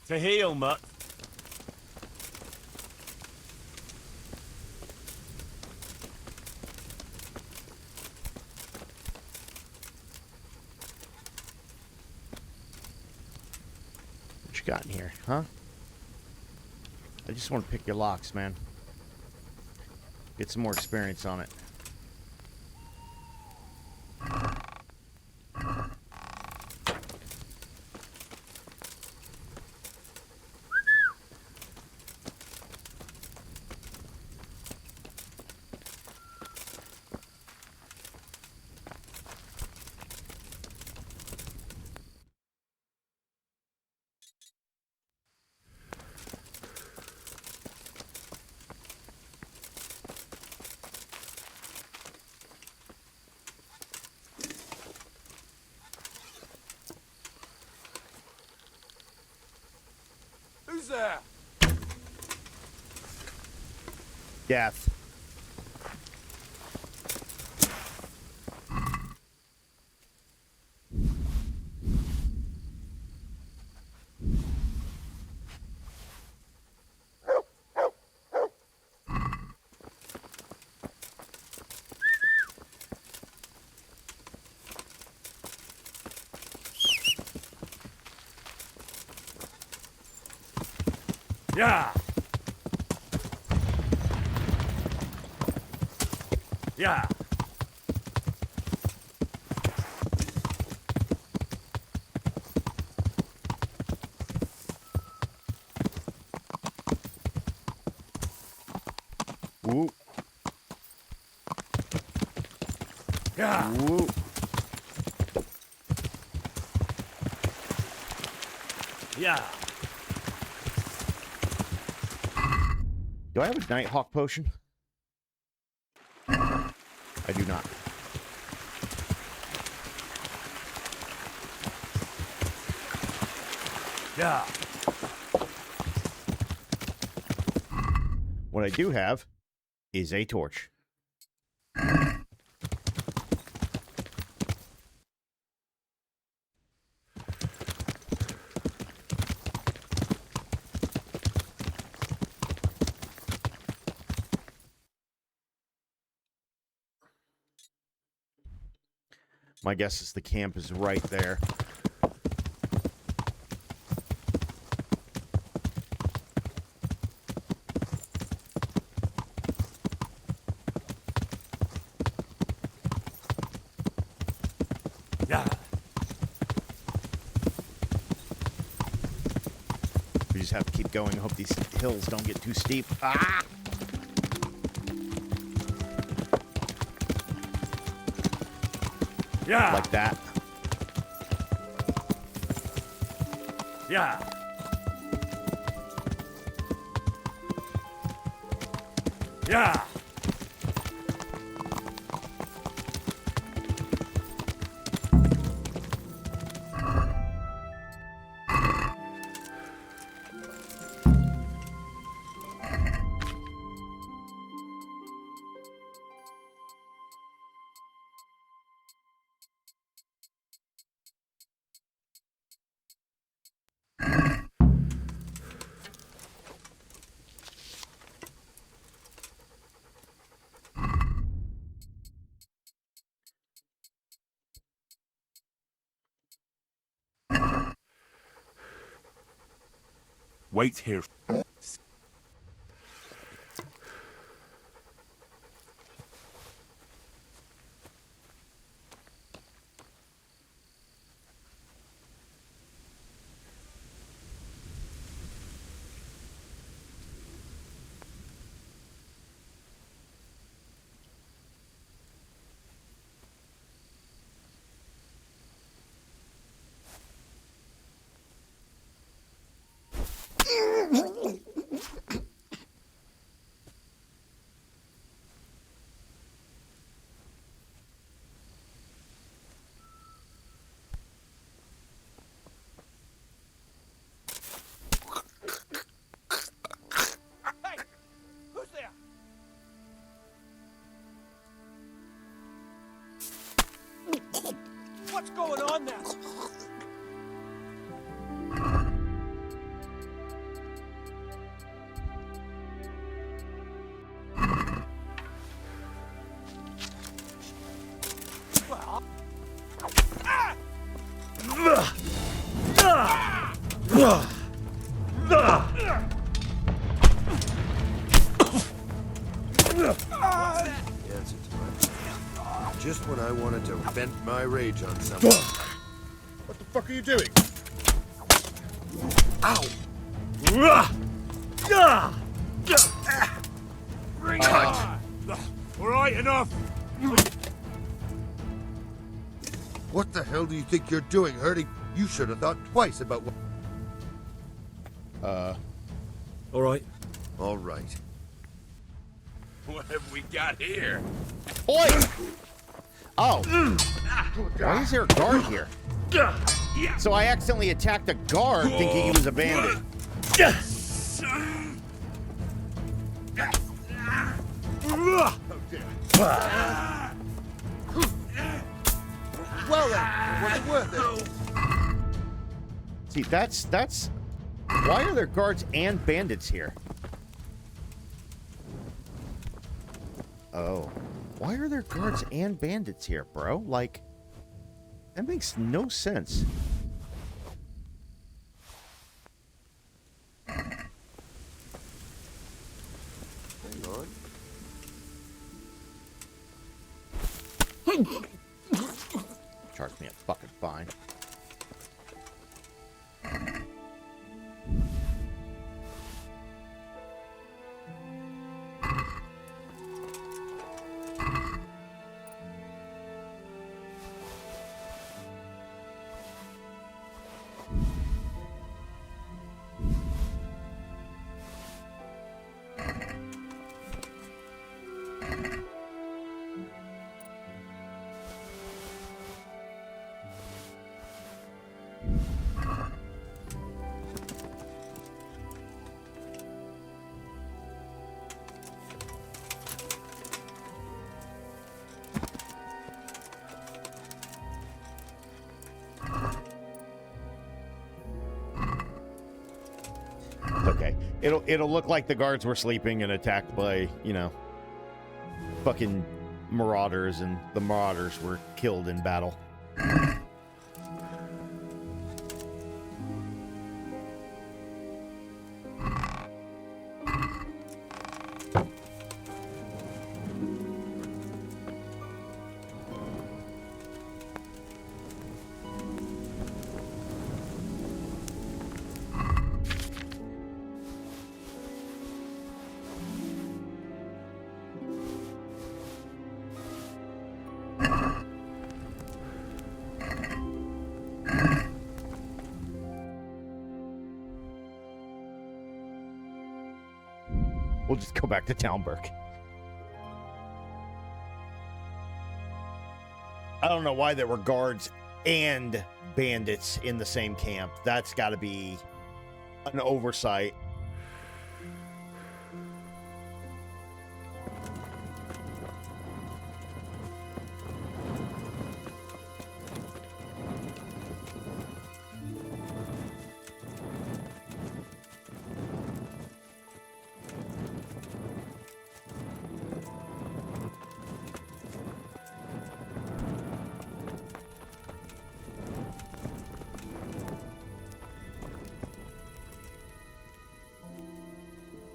To heal, mutt. What you got in here, huh? I just want to pick your locks, man. Get some more experience on it. Who's there? Death. Yeah. Yeah. Woo. Yeah. Woo. Yeah. Do I have a Nighthawk potion? I do not. Yeah. What I do have is a torch. My guess is the camp is right there. Yeah. We just have to keep going. Hope these hills don't get too steep. Ah! Yeah. Like that. Yeah. Yeah. Wait here. Hey! Who's there? What's going on there? Well, Answer to my... Just when I wanted to vent my rage on someone. What the fuck are you doing? Ow! Bring it on! All right, enough! What the hell do you think you're doing, hurting? You should have thought twice about what... All right. All right. What have we got here? Oi! Oh. Why is there a guard here? So I accidentally attacked a guard thinking he was a bandit. Well then, was it worth it? See, that's... Why are there guards and bandits here? Oh. Why are there guards and bandits here, bro? Like, that makes no sense. Hang on. Charge me a fucking fine. Okay. It'll look like the guards were sleeping and attacked by, you know, fucking marauders, and the marauders were killed in battle. We'll just go back to TALMBERG. I don't know why there were guards and bandits in the same camp. That's got to be an oversight.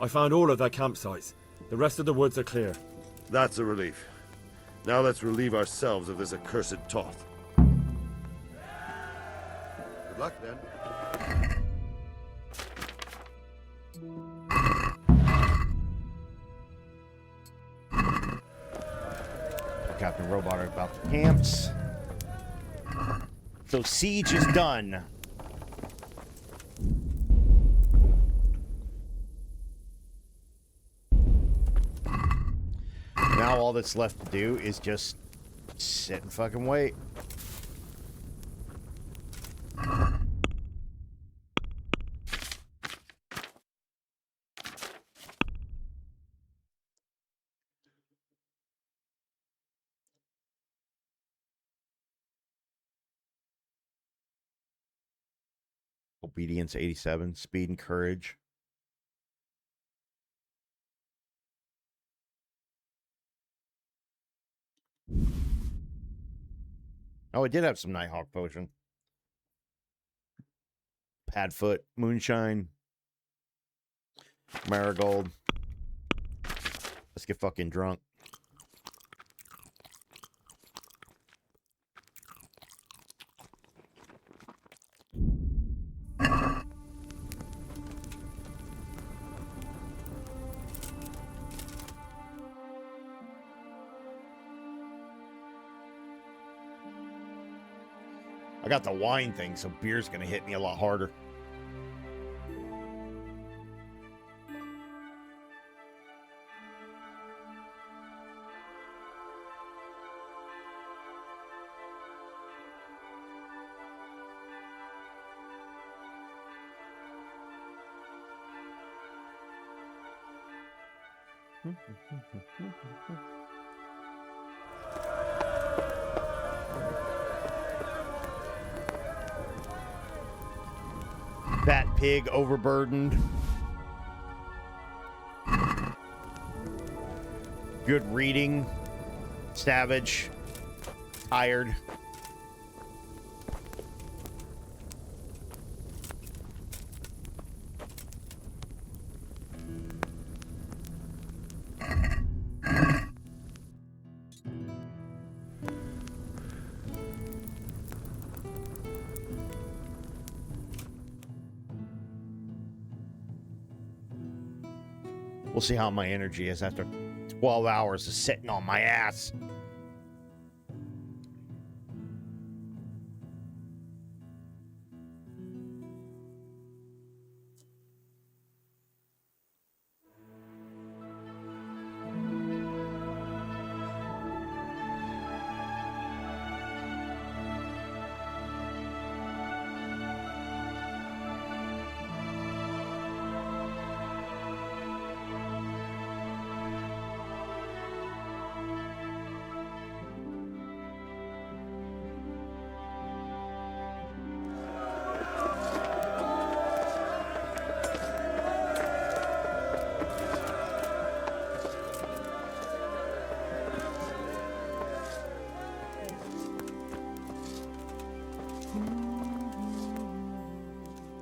I found all of their campsites. The rest of the woods are clear. That's a relief. Now let's relieve ourselves of this accursed Toth. Good luck, then. Captain Robot about the camps. So siege is done. Now all that's left to do is just sit and fucking wait. Obedience 87, speed and courage. Oh, I did have some Nighthawk potion. Padfoot, moonshine, marigold. Let's get fucking drunk. I got the wine thing, so beer's gonna hit me a lot harder. Fat pig overburdened. Good reading. Savage. Tired. We'll see how my energy is after 12 hours of sitting on my ass.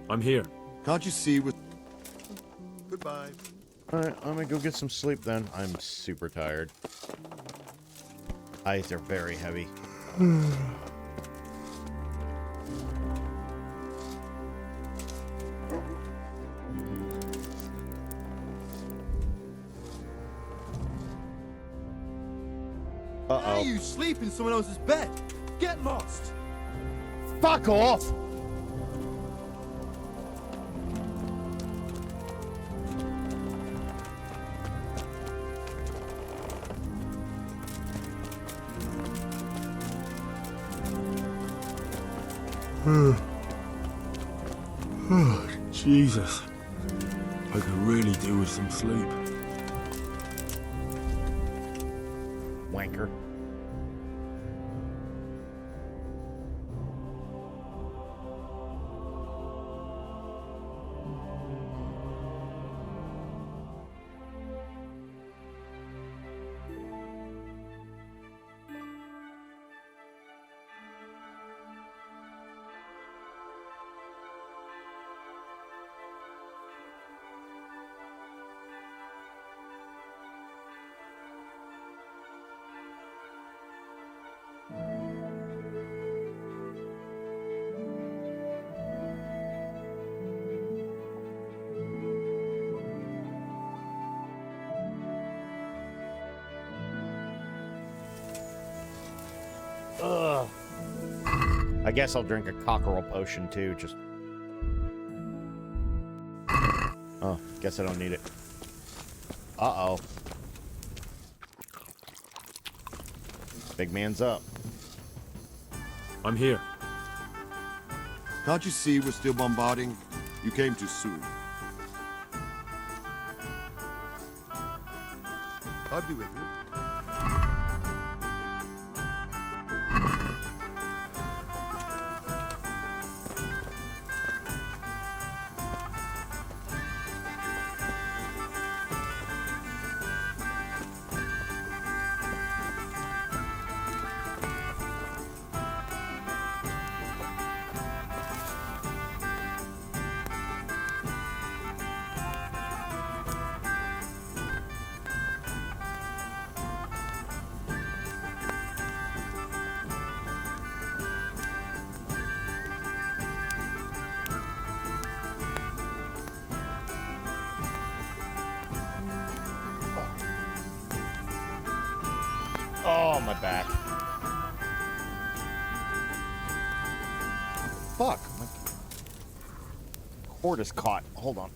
I'm here. Can't you see with... Goodbye. Alright, I'm gonna go get some sleep then. I'm super tired. Eyes are very heavy. How you sleep in someone else's bed? Get lost. Fuck off! Oh, Jesus. I could really do with some sleep. Wanker. Ugh. I guess I'll drink a cockerel potion too, just... Oh, guess I don't need it. Uh-oh. Big man's up. I'm here. Can't you see we're still bombarding? You came too soon. I'll be with you. Oh, my back. Fuck. My cord is caught. Hold on.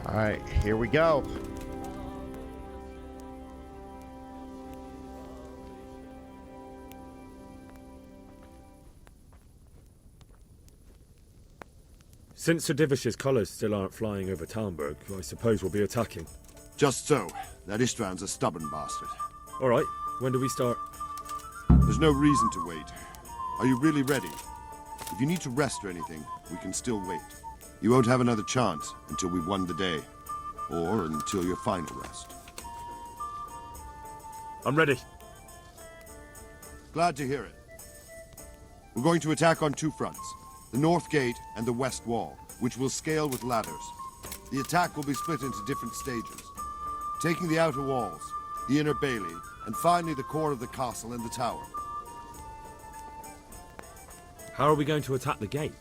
All right, here we go. Since Sir Divish's colours still aren't flying over Talmberg, I suppose we'll be attacking. Just so. That Istvand's a stubborn bastard. All right, when do we start? There's no reason to wait. Are you really ready? If you need to rest or anything, we can still wait. You won't have another chance until we've won the day. Or until your final rest. I'm ready. Glad to hear it. We're going to attack on two fronts. The north gate and the west wall, which will scale with ladders. The attack will be split into different stages. Taking the outer walls, the inner bailey, and finally the core of the castle and the tower. How are we going to attack the gate?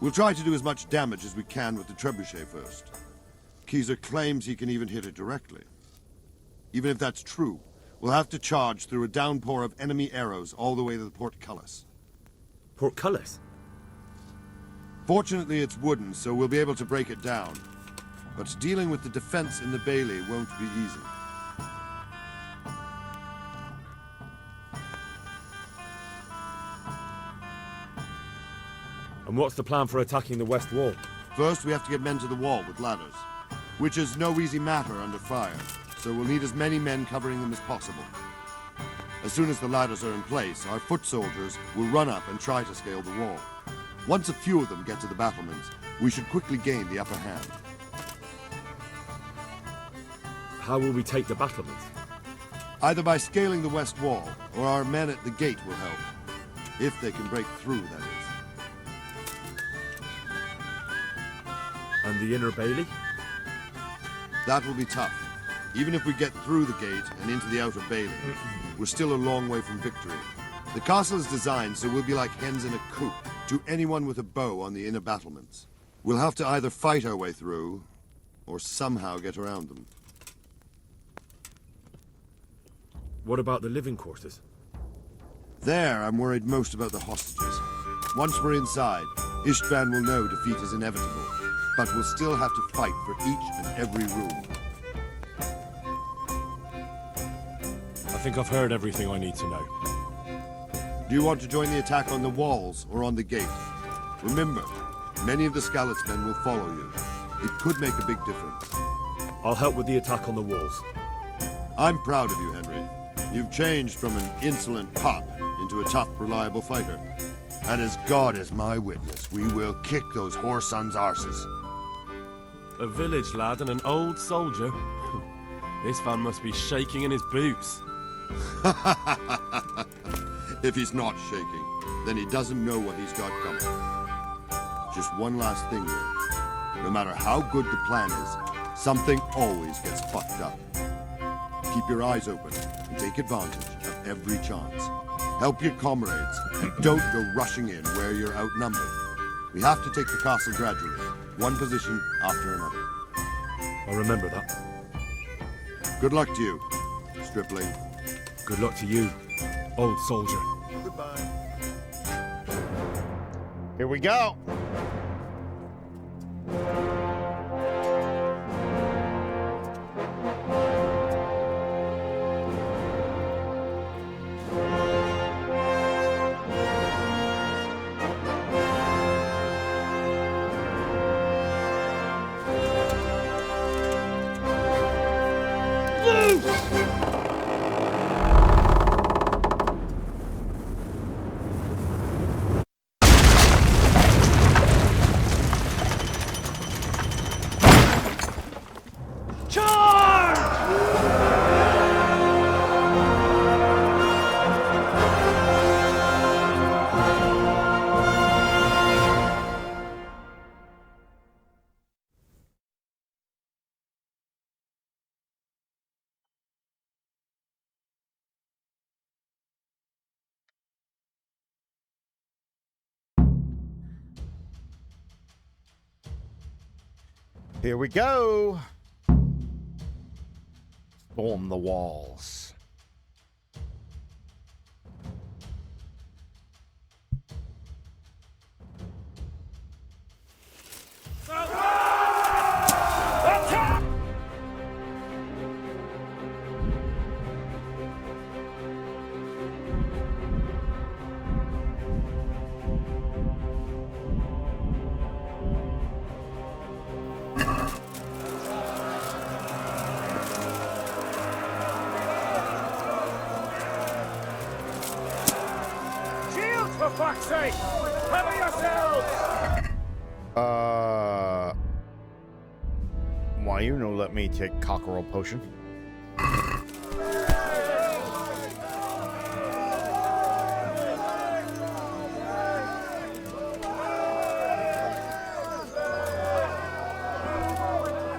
We'll try to do as much damage as we can with the trebuchet first. Keyser claims he can even hit it directly. Even if that's true, we'll have to charge through a downpour of enemy arrows all the way to the portcullis. Portcullis? Fortunately, it's wooden, so we'll be able to break it down. But dealing with the defense in the bailey won't be easy. And what's the plan for attacking the west wall? First, we have to get men to the wall with ladders, which is no easy matter under fire, so we'll need as many men covering them as possible. As soon as the ladders are in place, our foot soldiers will run up and try to scale the wall. Once a few of them get to the battlements, we should quickly gain the upper hand. How will we take the battlements? Either by scaling the west wall, or our men at the gate will help. If they can break through, that is. And the inner bailey? That will be tough. Even if we get through the gate and into the outer bailey, we're still a long way from victory. The castle is designed so we'll be like hens in a coop to anyone with a bow on the inner battlements. We'll have to either fight our way through, or somehow get around them. What about the living quarters? There, I'm worried most about the hostages. Once we're inside, Istvan will know defeat is inevitable, but we'll still have to fight for each and every room. I think I've heard everything I need to know. Do you want to join the attack on the walls or on the gate? Remember, many of the Skalitz will follow you. It could make a big difference. I'll help with the attack on the walls. I'm proud of you, Henry. You've changed from an insolent pup into a tough, reliable fighter. And as God is my witness, we will kick those whore sons' arses. A village lad and an old soldier? This man must be shaking in his boots. If he's not shaking, then he doesn't know what he's got coming. Just one last thing, though. No matter how good the plan is, something always gets fucked up. Keep your eyes open and take advantage of every chance. Help your comrades, and don't go rushing in where you're outnumbered. We have to take the castle gradually, one position after another. I'll remember that. Good luck to you, stripling. Good luck to you, old soldier. Goodbye. Here we go. Here we go. Storm the walls. fuck's sake! Cover yourselves! Why you no let me take cockerel potion?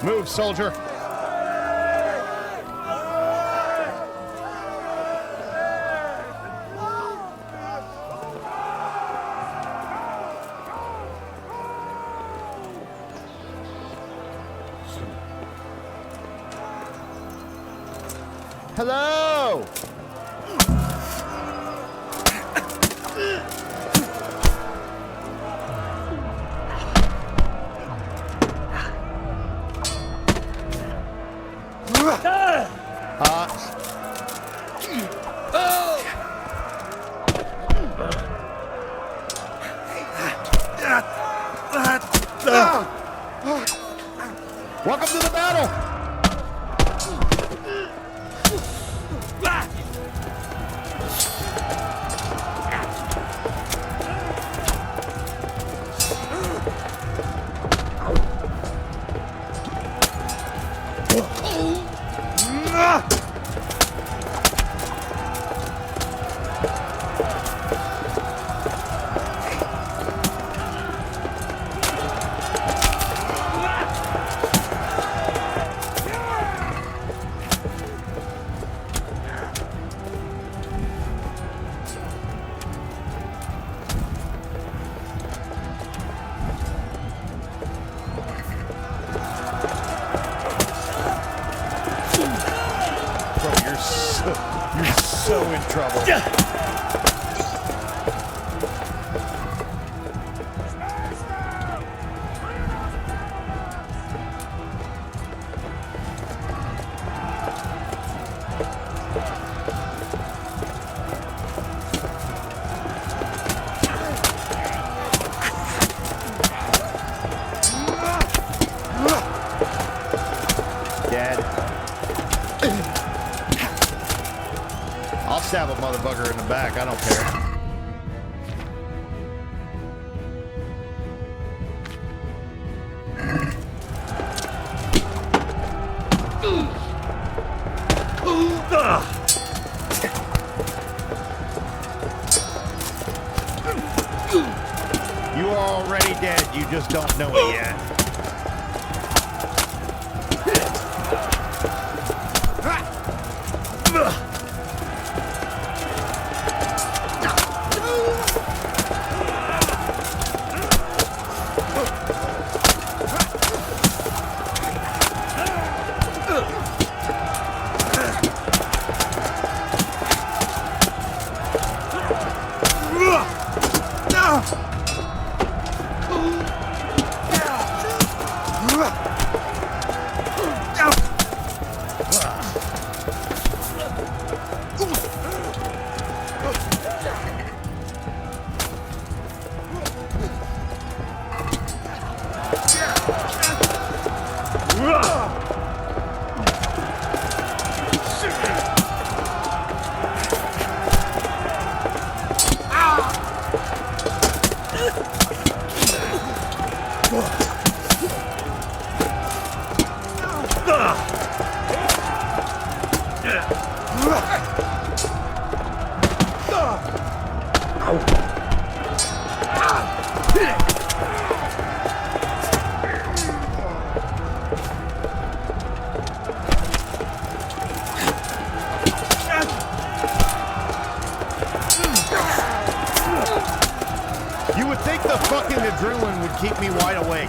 Move, soldier. Hello! Welcome to the battle! You're so in trouble. Stab a motherfucker in the back, I don't care. You are already dead, you just don't know it yet. You would think the fucking adrenaline would keep me wide awake.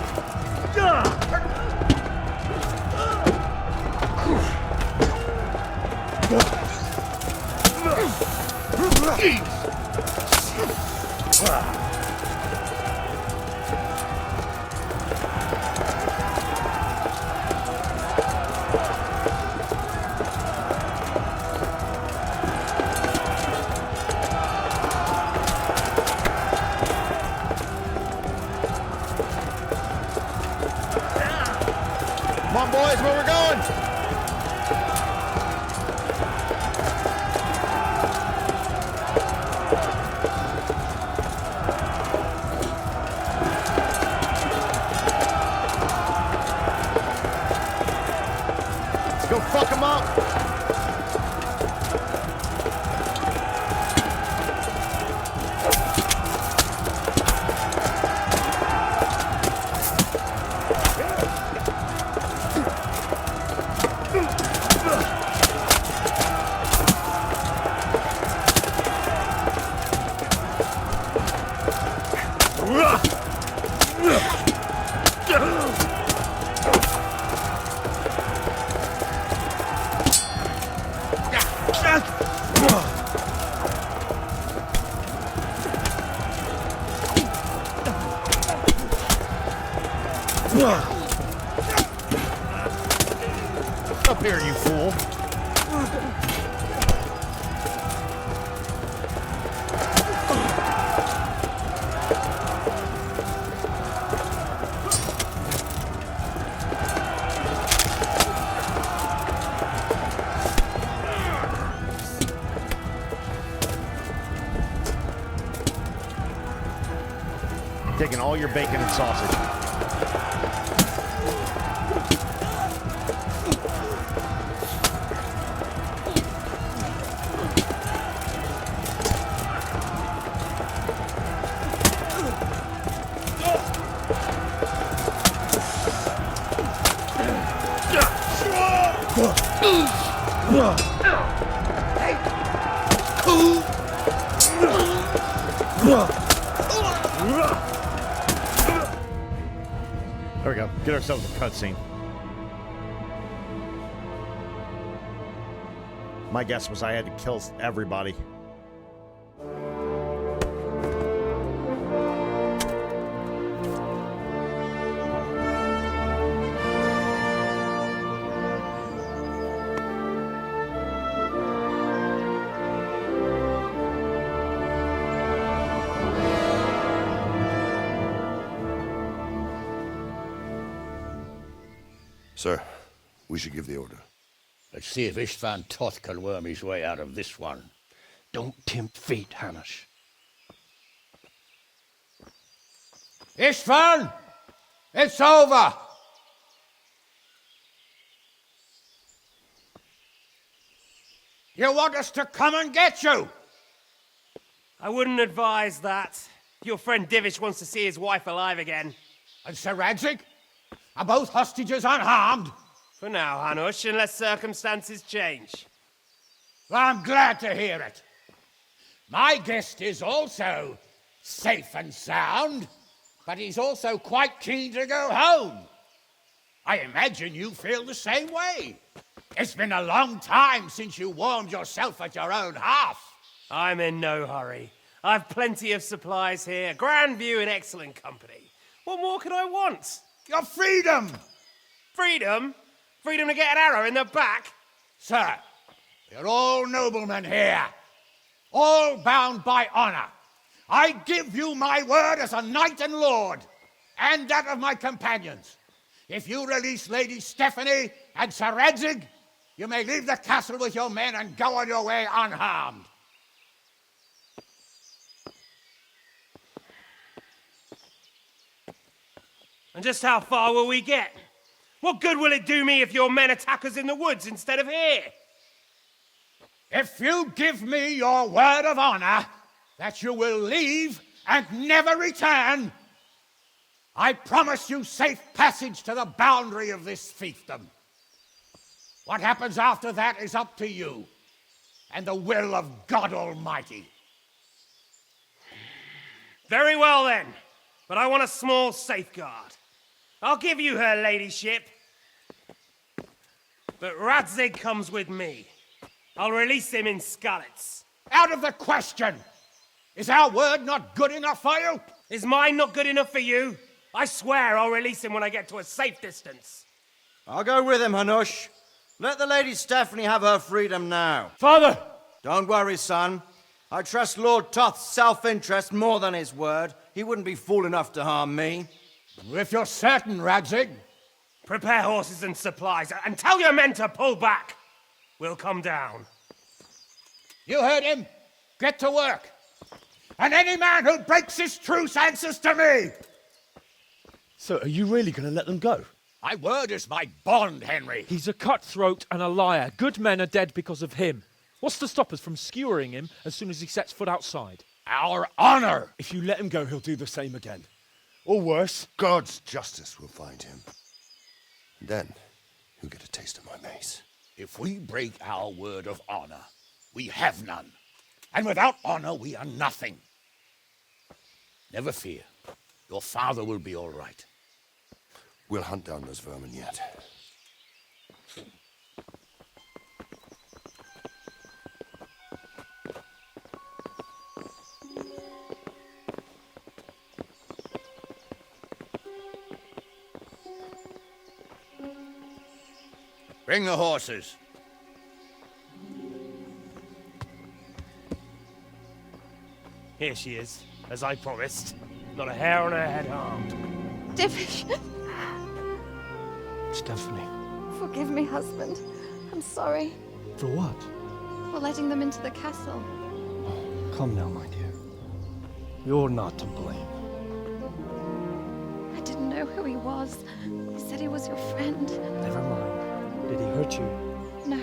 Come on, boys, where we're going? Up here, you fool. Taking all your bacon and sausage. There we go. Get ourselves a cutscene. My guess was I had to kill everybody. Sir, we should give the order. Let's see if Istvan Toth can worm his way out of this one. Don't tempt fate, Hanush. Istvan! It's over! You want us to come and get you? I wouldn't advise that. Your friend Divish wants to see his wife alive again. And Sir Radzig? Are both hostages unharmed? For now, Hanush, unless circumstances change. Well, I'm glad to hear it. My guest is also safe and sound, but he's also quite keen to go home. I imagine you feel the same way. It's been a long time since you warmed yourself at your own hearth. I'm in no hurry. I've plenty of supplies here, grand view and excellent company. What more could I want? Your freedom! Freedom? Freedom to get an arrow in the back? Sir, you're all noblemen here, all bound by honor. I give you my word as a knight and lord, and that of my companions. If you release Lady Stephanie and Sir Radzig, you may leave the castle with your men and go on your way unharmed. And just how far will we get? What good will it do me if your men attack us in the woods instead of here? If you give me your word of honor that you will leave and never return, I promise you safe passage to the boundary of this fiefdom. What happens after that is up to you and the will of God Almighty. Very well then, but I want a small safeguard. I'll give you her ladyship, but Radzig comes with me. I'll release him in Skalitz. Out of the question! Is our word not good enough for you? Is mine not good enough for you? I swear I'll release him when I get to a safe distance. I'll go with him, Hanush. Let the Lady Stephanie have her freedom now. Father! Don't worry, son. I trust Lord Toth's self-interest more than his word. He wouldn't be fool enough to harm me. If you're certain, Radzig. Prepare horses and supplies, and tell your men to pull back. We'll come down. You heard him. Get to work. And any man who breaks this truce answers to me. So, are you really going to let them go? My word is my bond, Henry. He's a cutthroat and a liar. Good men are dead because of him. What's to stop us from skewering him as soon as he sets foot outside? Our honor! If you let him go, he'll do the same again. Or worse. God's justice will find him. Then, he'll get a taste of my mace. If we break our word of honor, we have none. And without honor, we are nothing. Never fear. Your father will be all right. We'll hunt down those vermin yet. Bring the horses. Here she is, as I promised. Not a hair on her head harmed. Divish! Stephanie. Forgive me, husband. I'm sorry. For what? For letting them into the castle. Come now, my dear. You're not to blame. I didn't know who he was. He said he was your friend. Never mind. Did he hurt you? No.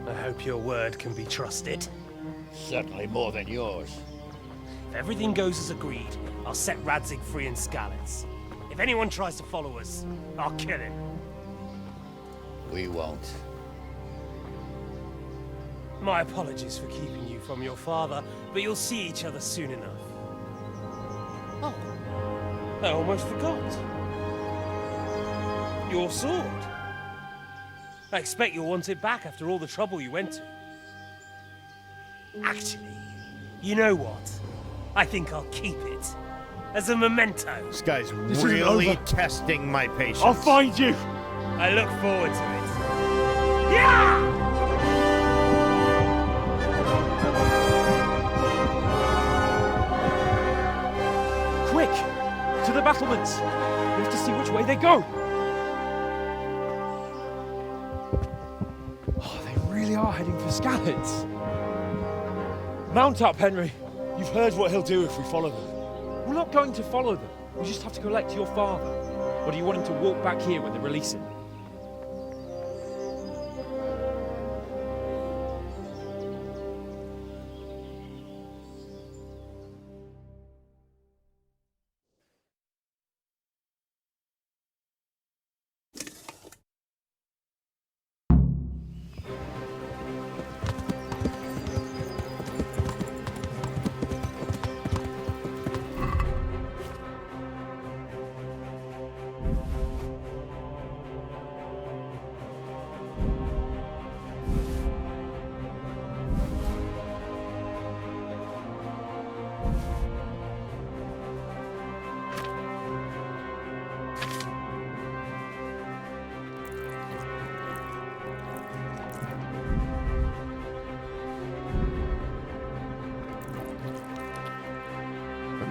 I hope your word can be trusted. Certainly more than yours. If everything goes as agreed, I'll set Radzig free in Skalitz. If anyone tries to follow us, I'll kill him. We won't. My apologies for keeping you from your father, but you'll see each other soon enough. Oh, I almost forgot. Your sword. I expect you'll want it back after all the trouble you went to. Actually, you know what? I think I'll keep it. As a memento. This guy's really testing my patience. I'll find you! I look forward to it. Yeah! Quick! To the battlements! We have to see which way they go! Oh, they really are heading for Skalitz. Mount up, Henry. You've heard what he'll do if we follow them. We're not going to follow them. We just have to collect your father. Or do you want him to walk back here when they release him?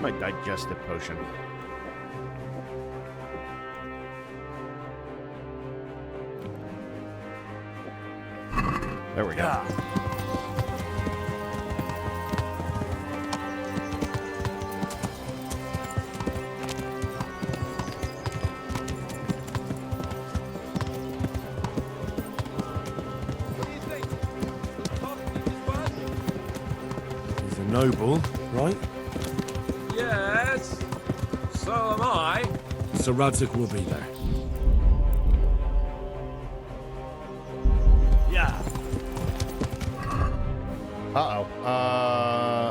My digestive potion. There we go. He's a noble, right? Yes, so am I. Sir Radzig will be there. Yeah. Uh-oh.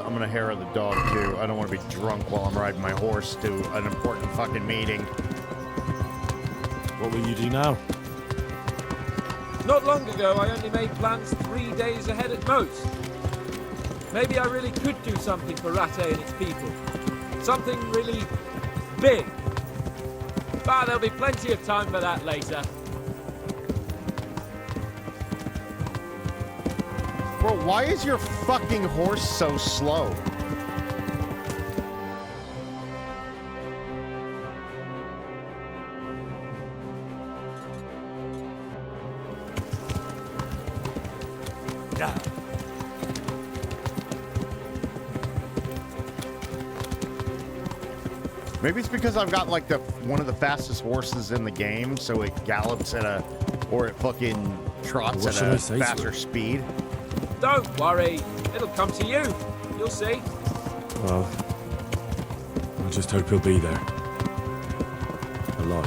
I'm gonna hair the dog, too. I don't want to be drunk while I'm riding my horse to an important fucking meeting. What will you do now? Not long ago, I only made plans 3 days ahead at most. Maybe I really could do something for Rattay and its people. Something really big. But there'll be plenty of time for that later. Bro, why is your fucking horse so slow? Yeah. Maybe it's because I've got like one of the fastest horses in the game, so it gallops at or it fucking trots at a faster speed. Don't worry, it'll come to you. You'll see. Well, I just hope he'll be there. Alive.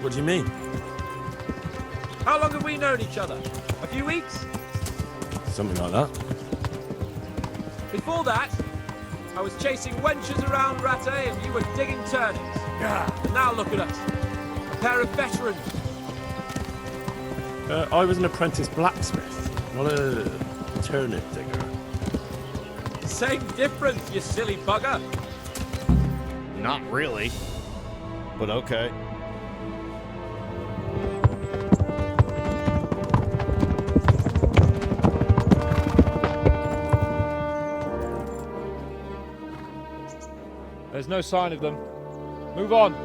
What do you mean? How long have we known each other? A few weeks? Something like that. Before that, I was chasing wenches around Rattay and you were digging turnings. And now look at us. A pair of veterans. I was an apprentice blacksmith, not a turnip digger. Same difference, you silly bugger. Not really. But okay. There's no sign of them. Move on.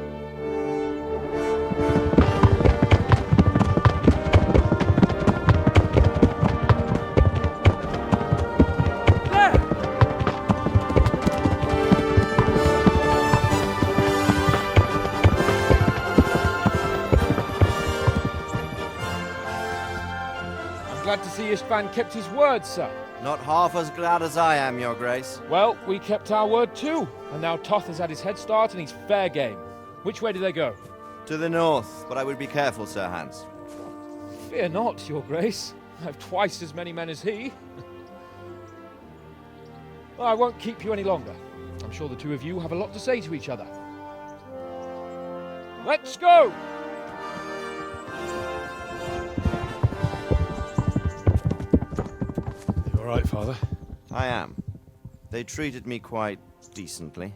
Glad to see Istvan kept his word, sir. Not half as glad as I am, Your Grace. Well, we kept our word too, and now Toth has had his head start and he's fair game. Which way do they go? To the north, but I would be careful, Sir Hans. Fear not, Your Grace. I have twice as many men as he. Well, I won't keep you any longer. I'm sure the two of you have a lot to say to each other. Let's go! All right, Father? I am. They treated me quite decently.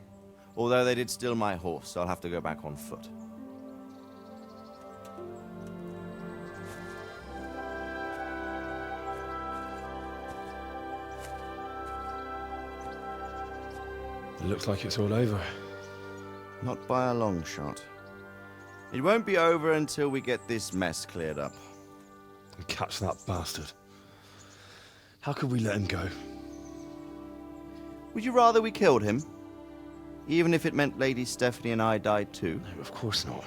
Although they did steal my horse, so I'll have to go back on foot. It looks like it's all over. Not by a long shot. It won't be over until we get this mess cleared up. And catch that bastard. How could we let him go? Would you rather we killed him? Even if it meant Lady Stephanie and I died too? No, of course not.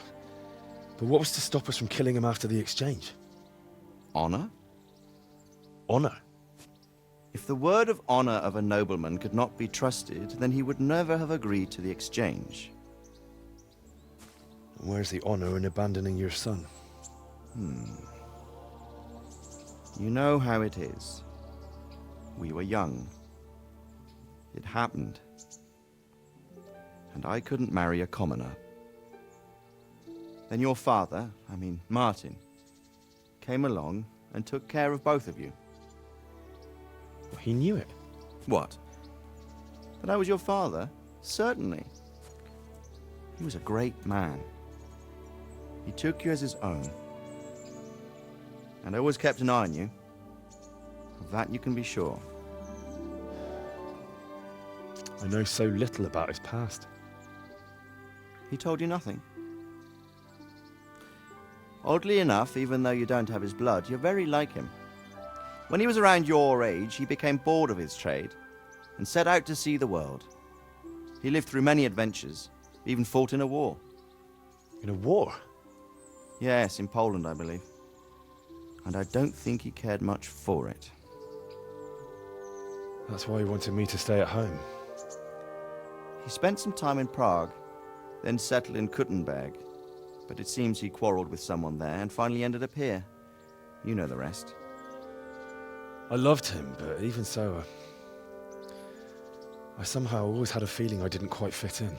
But what was to stop us from killing him after the exchange? Honor? Honor? If the word of honor of a nobleman could not be trusted, then he would never have agreed to the exchange. And where's the honor in abandoning your son? You know how it is. We were young. It happened. And I couldn't marry a commoner. Then your father, Martin, came along and took care of both of you. Well, he knew it. What? That I was your father? Certainly. He was a great man. He took you as his own. And always kept an eye on you. Of that you can be sure. I know so little about his past. He told you nothing? Oddly enough, even though you don't have his blood, you're very like him. When he was around your age, he became bored of his trade and set out to see the world. He lived through many adventures, even fought in a war. In a war? Yes, in Poland, I believe. And I don't think he cared much for it. That's why he wanted me to stay at home. He spent some time in Prague, then settled in Kuttenberg. But it seems he quarreled with someone there and finally ended up here. You know the rest. I loved him, but even so, I somehow always had a feeling I didn't quite fit in.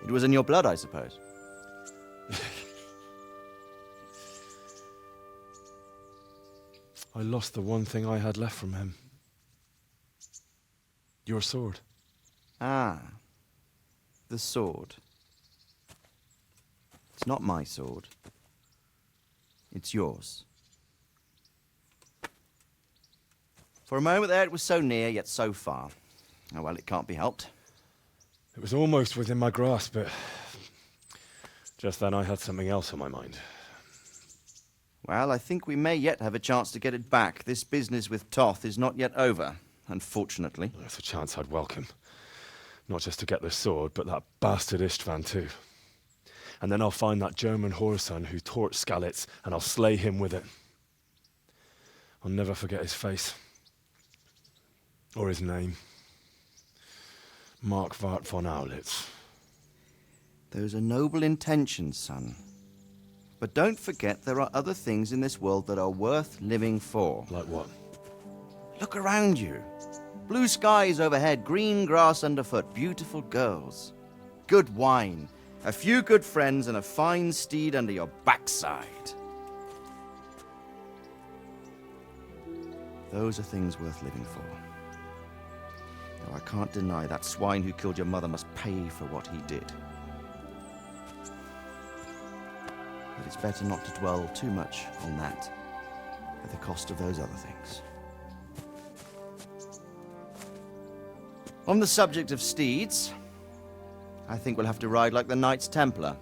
It was in your blood, I suppose. I lost the one thing I had left from him. Your sword. Ah. The sword. It's not my sword. It's yours. For a moment there, it was so near, yet so far. Oh, well, it can't be helped. It was almost within my grasp, but just then I had something else on my mind. Well, I think we may yet have a chance to get it back. This business with Toth is not yet over, unfortunately. That's a chance I'd welcome. Not just to get the sword, but that bastard Istvan too. And then I'll find that German whoreson who torched Skalitz, and I'll slay him with it. I'll never forget his face. Or his name. Markwart von Aulitz. Those are noble intentions, son. But don't forget there are other things in this world that are worth living for. Like what? Look around you. Blue skies overhead, green grass underfoot, beautiful girls. Good wine, A few good friends and a fine steed under your backside. Those are things worth living for. Though I can't deny that swine who killed your mother must pay for what he did. But it's better not to dwell too much on that at the cost of those other things. On the subject of steeds, I think we'll have to ride like the Knights Templar.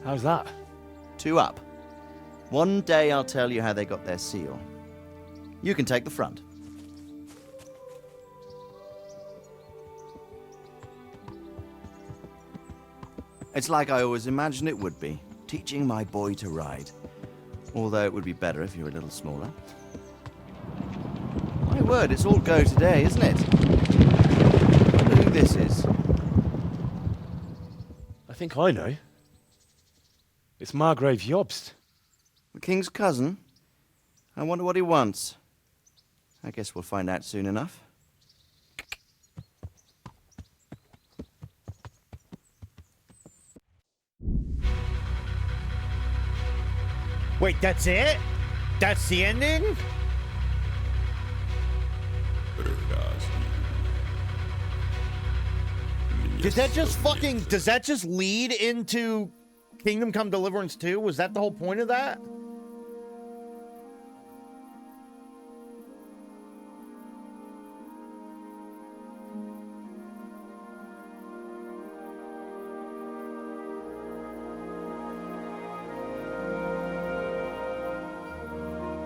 How's that? 2 up. One day I'll tell you how they got their seal. You can take the front. It's like I always imagined it would be, teaching my boy to ride. Although it would be better if you were a little smaller. My word, it's all go today, isn't it? I wonder who this is. I think I know. It's Margrave Jobst. The king's cousin? I wonder what he wants. I guess we'll find out soon enough. Wait, that's it? That's the ending? Does that just lead into Kingdom Come Deliverance 2? Was that the whole point of that?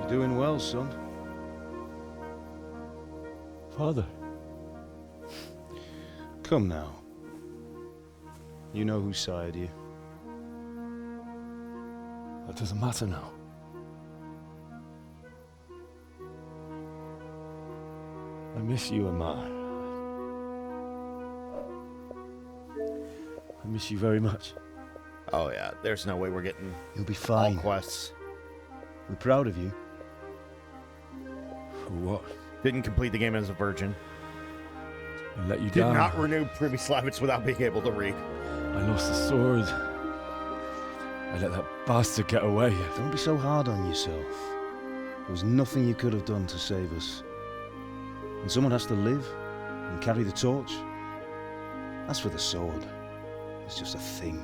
You're doing well, son. Father. Come now. You know who sired you. That doesn't matter now. I miss you, Amar. I miss you very much. Oh yeah, there's no way we're getting You'll be fine. all quests. We're proud of you. For what? Didn't complete the game as a virgin. I let you Did down. not renew Privy Slavitz without being able to read. I lost the sword. I let that bastard get away. Don't be so hard on yourself. There was nothing you could have done to save us. And someone has to live and carry the torch. As for the sword, it's just a thing.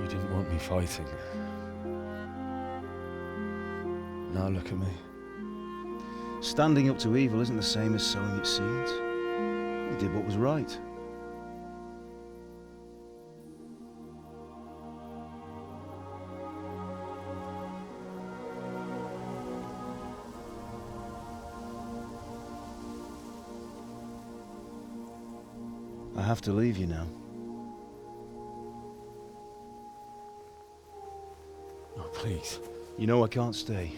You didn't want me fighting. Now look at me. Standing up to evil isn't the same as sowing its seeds. You did what was right. I have to leave you now. Oh, please. You know I can't stay.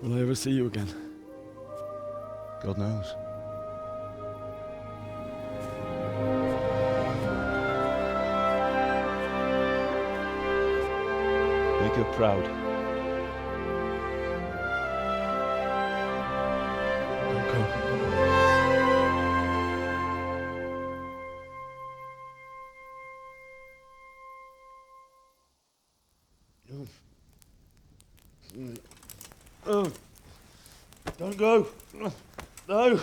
Will I ever see you again? God knows. Make her proud. Don't go. Oh, don't go. No.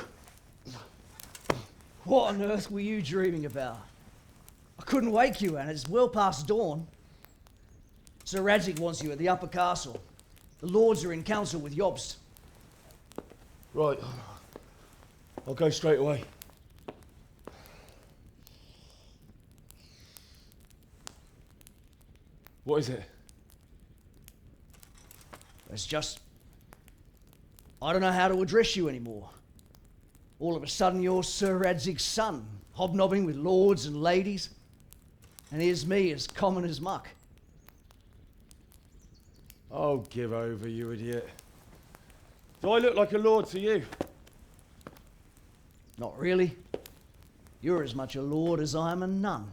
What on earth were you dreaming about? I couldn't wake you, and it's well past dawn. Sir Radzig wants you at the upper castle. The lords are in council with Jobst. Right. I'll go straight away. What is it? It's just... I don't know how to address you anymore. All of a sudden you're Sir Radzig's son, hobnobbing with lords and ladies. And here's me, as common as muck. Oh, give over, you idiot. Do I look like a lord to you? Not really. You're as much a lord as I am a nun.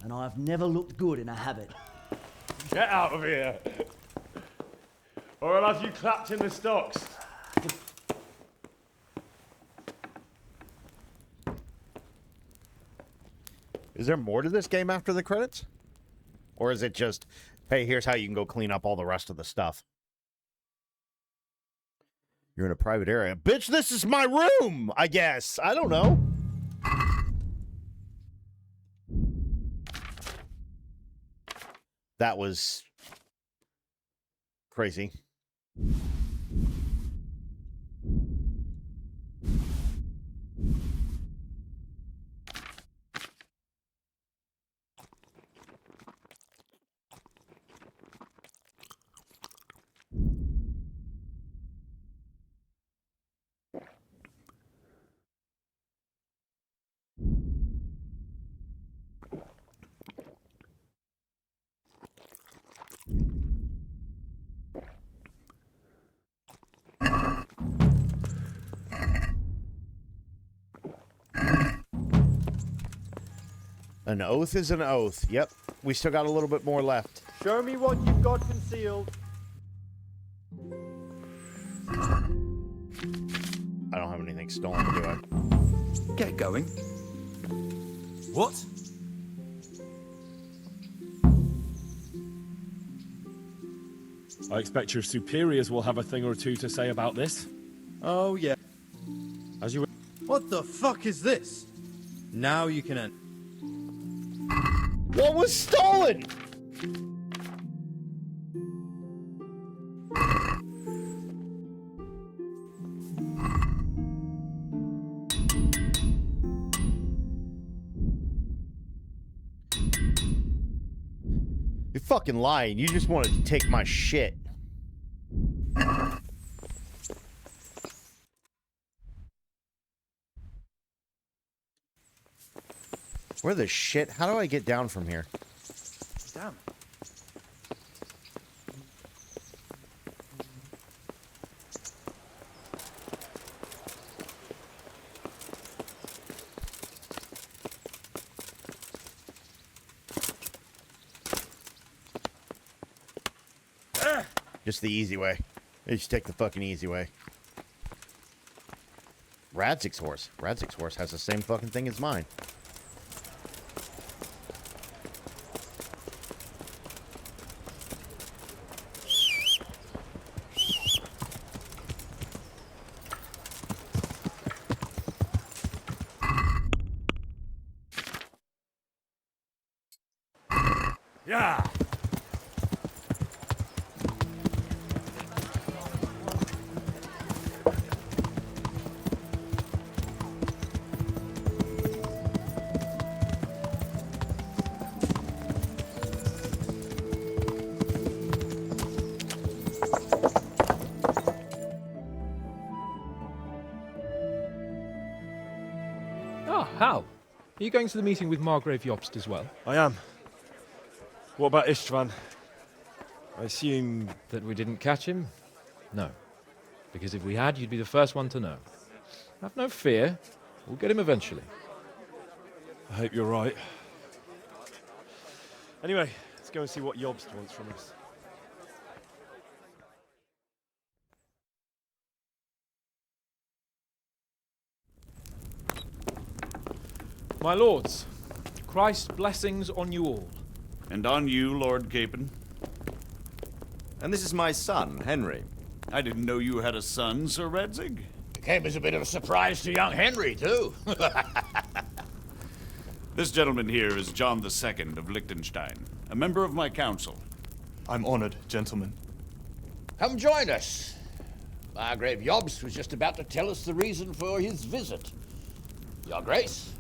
And I've never looked good in a habit. Get out of here! Or I'll have you clapped in the stocks. Is there more to this game after the credits? Or is it just, hey, here's how you can go clean up all the rest of the stuff? You're in a private area. Bitch, this is my room, I guess. I don't know. That was crazy. An oath is an oath. Yep. We still got a little bit more left. Show me what you've got concealed. I don't have anything stolen, do I? Get going. What? I expect your superiors will have a thing or two to say about this. Oh, yeah. As you... What the fuck is this? Now you can enter. What was stolen? You're fucking lying. You just wanted to take my shit. Where the shit? How do I get down from here? Damn. Just the easy way. You just take the fucking easy way. Radzig's horse. Radzig's horse has the same fucking thing as mine. Yeah. Oh, Hal. Are you going to the meeting with Margrave Jobst as well? I am. What about Istvan? I assume... That we didn't catch him? No. Because if we had, you'd be the first one to know. Have no fear. We'll get him eventually. I hope you're right. Anyway, let's go and see what Jobst wants from us. My lords, Christ's blessings on you all. And on you, Lord Capon. And this is my son, Henry. I didn't know you had a son, Sir Radzig. It came as a bit of a surprise to young Henry, too. This gentleman here is John II of Liechtenstein, a member of my council. I'm honored, gentlemen. Come join us. Margrave Jobst was just about to tell us the reason for his visit. Your Grace?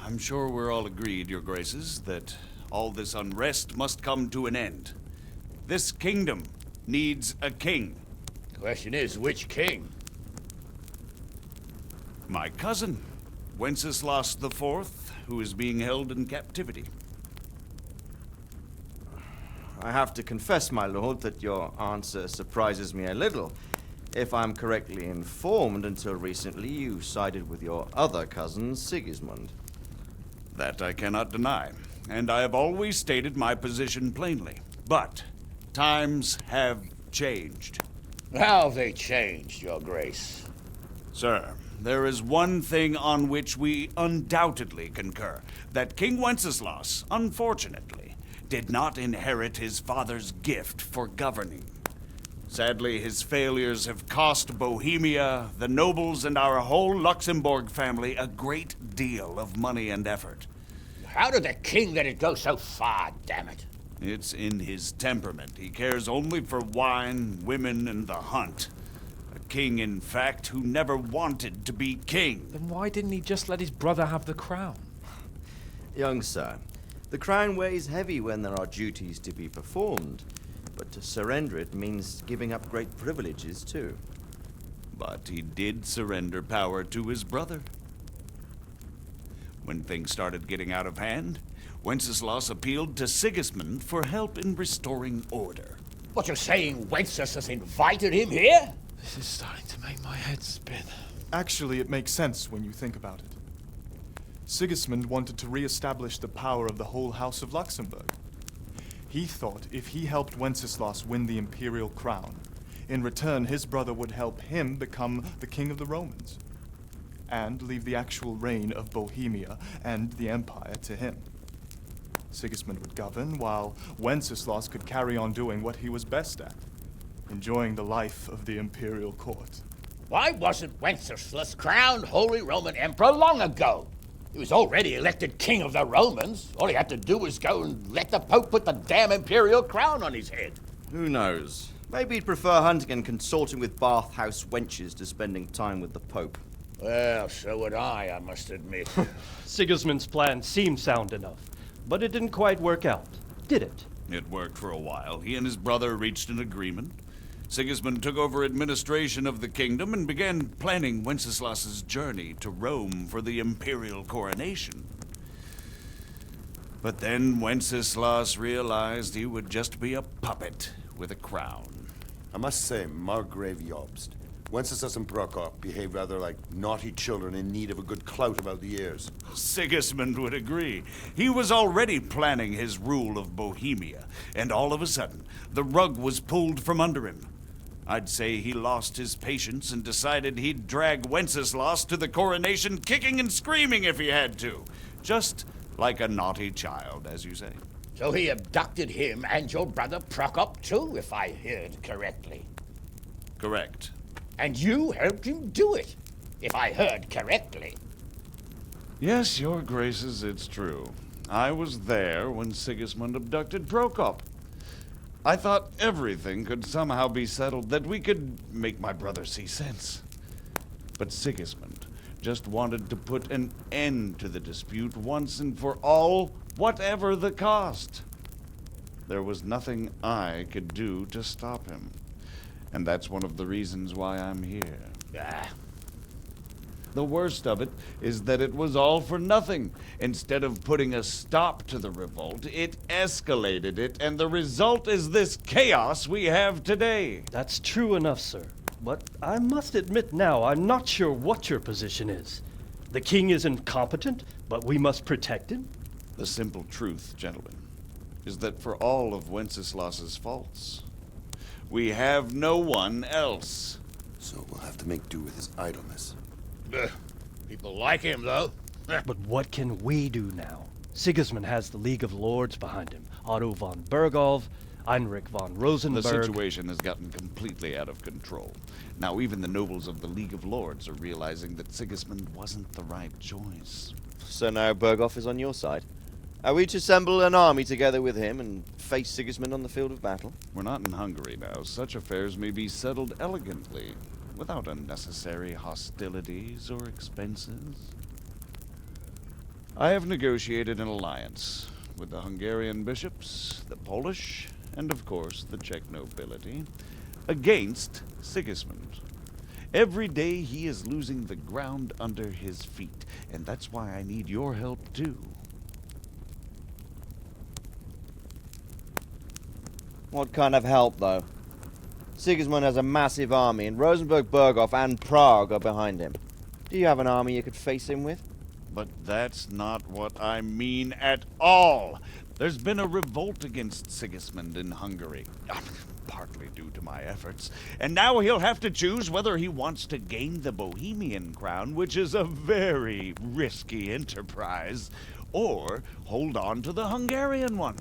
I'm sure we're all agreed, Your Graces, that all this unrest must come to an end. This kingdom needs a king. The question is, which king? My cousin, Wenceslaus IV, who is being held in captivity. I have to confess, my lord, that your answer surprises me a little. If I'm correctly informed, until recently you sided with your other cousin, Sigismund. That I cannot deny, and I have always stated my position plainly. But times have changed. How have they changed, Your Grace? Sir, there is one thing on which we undoubtedly concur. That King Wenceslaus, unfortunately, did not inherit his father's gift for governing. Sadly, his failures have cost Bohemia, the nobles, and our whole Luxembourg family a great deal of money and effort. How did the king let it go so far, damn it? It's in his temperament. He cares only for wine, women, and the hunt. A king, in fact, who never wanted to be king. Then why didn't he just let his brother have the crown? Young sir, the crown weighs heavy when there are duties to be performed, but to surrender it means giving up great privileges too. But he did surrender power to his brother. When things started getting out of hand, Wenceslaus appealed to Sigismund for help in restoring order. What, you're saying Wenceslas invited him here? This is starting to make my head spin. Actually, it makes sense when you think about it. Sigismund wanted to re-establish the power of the whole House of Luxembourg. He thought if he helped Wenceslaus win the imperial crown, in return his brother would help him become the king of the Romans, and leave the actual reign of Bohemia and the empire to him. Sigismund would govern, while Wenceslaus could carry on doing what he was best at, enjoying the life of the imperial court. Why wasn't Wenceslas crowned Holy Roman Emperor long ago? He was already elected king of the Romans. All he had to do was go and let the Pope put the damn imperial crown on his head. Who knows? Maybe he'd prefer hunting and consorting with bathhouse wenches to spending time with the Pope. Well, so would I must admit. Sigismund's plan seemed sound enough, but it didn't quite work out, did it? It worked for a while. He and his brother reached an agreement. Sigismund took over administration of the kingdom and began planning Wenceslas's journey to Rome for the imperial coronation. But then Wenceslaus realized he would just be a puppet with a crown. I must say, Margrave Jobst, Wenceslas and Prokop behave rather like naughty children in need of a good clout about the ears. Sigismund would agree. He was already planning his rule of Bohemia, and all of a sudden, the rug was pulled from under him. I'd say he lost his patience and decided he'd drag Wenceslaus to the coronation kicking and screaming if he had to. Just like a naughty child, as you say. So he abducted him and your brother Prokop too, if I heard correctly. Correct. And you helped him do it, if I heard correctly. Yes, your graces, it's true. I was there when Sigismund abducted Prokop. I thought everything could somehow be settled, that we could make my brother see sense. But Sigismund just wanted to put an end to the dispute once and for all, whatever the cost. There was nothing I could do to stop him. And that's one of the reasons why I'm here. The worst of it is that it was all for nothing. Instead of putting a stop to the revolt, it escalated it, and the result is this chaos we have today. That's true enough, sir. But I must admit now, I'm not sure what your position is. The king is incompetent, but we must protect him? The simple truth, gentlemen, is that for all of Wenceslas's faults, we have no one else. So we'll have to make do with his idleness. People like him, though. But what can we do now? Sigismund has the League of Lords behind him. Otto von Bergholf, Heinrich von Rosenberg. The situation has gotten completely out of control. Now even the nobles of the League of Lords are realizing that Sigismund wasn't the right choice. So now Bergholf is on your side? Are we to assemble an army together with him and face Sigismund on the field of battle? We're not in Hungary now. Such affairs may be settled elegantly, without unnecessary hostilities or expenses. I have negotiated an alliance with the Hungarian bishops, the Polish, and of course the Czech nobility, against Sigismund. Every day he is losing the ground under his feet, and that's why I need your help too. What kind of help, though? Sigismund has a massive army, and Rosenberg, Berghof, and Prague are behind him. Do you have an army you could face him with? But that's not what I mean at all. There's been a revolt against Sigismund in Hungary. partly due to my efforts. And now he'll have to choose whether he wants to gain the Bohemian crown, which is a very risky enterprise, or hold on to the Hungarian one.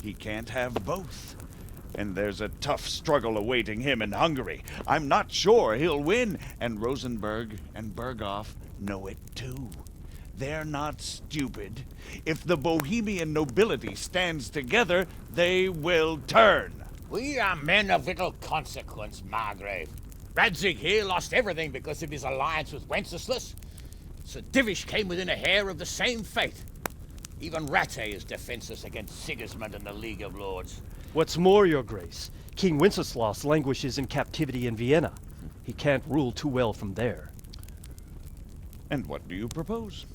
He can't have both. And there's a tough struggle awaiting him in Hungary. I'm not sure he'll win, and Rosenberg and Berghoff know it too. They're not stupid. If the Bohemian nobility stands together, they will turn. We are men of little consequence, Margrave. Radzig here lost everything because of his alliance with Wenceslaus. Sir Divish came within a hair of the same fate. Even Rattay is defenseless against Sigismund and the League of Lords. What's more, Your Grace, King Wenceslaus languishes in captivity in Vienna. He can't rule too well from there. And what do you propose?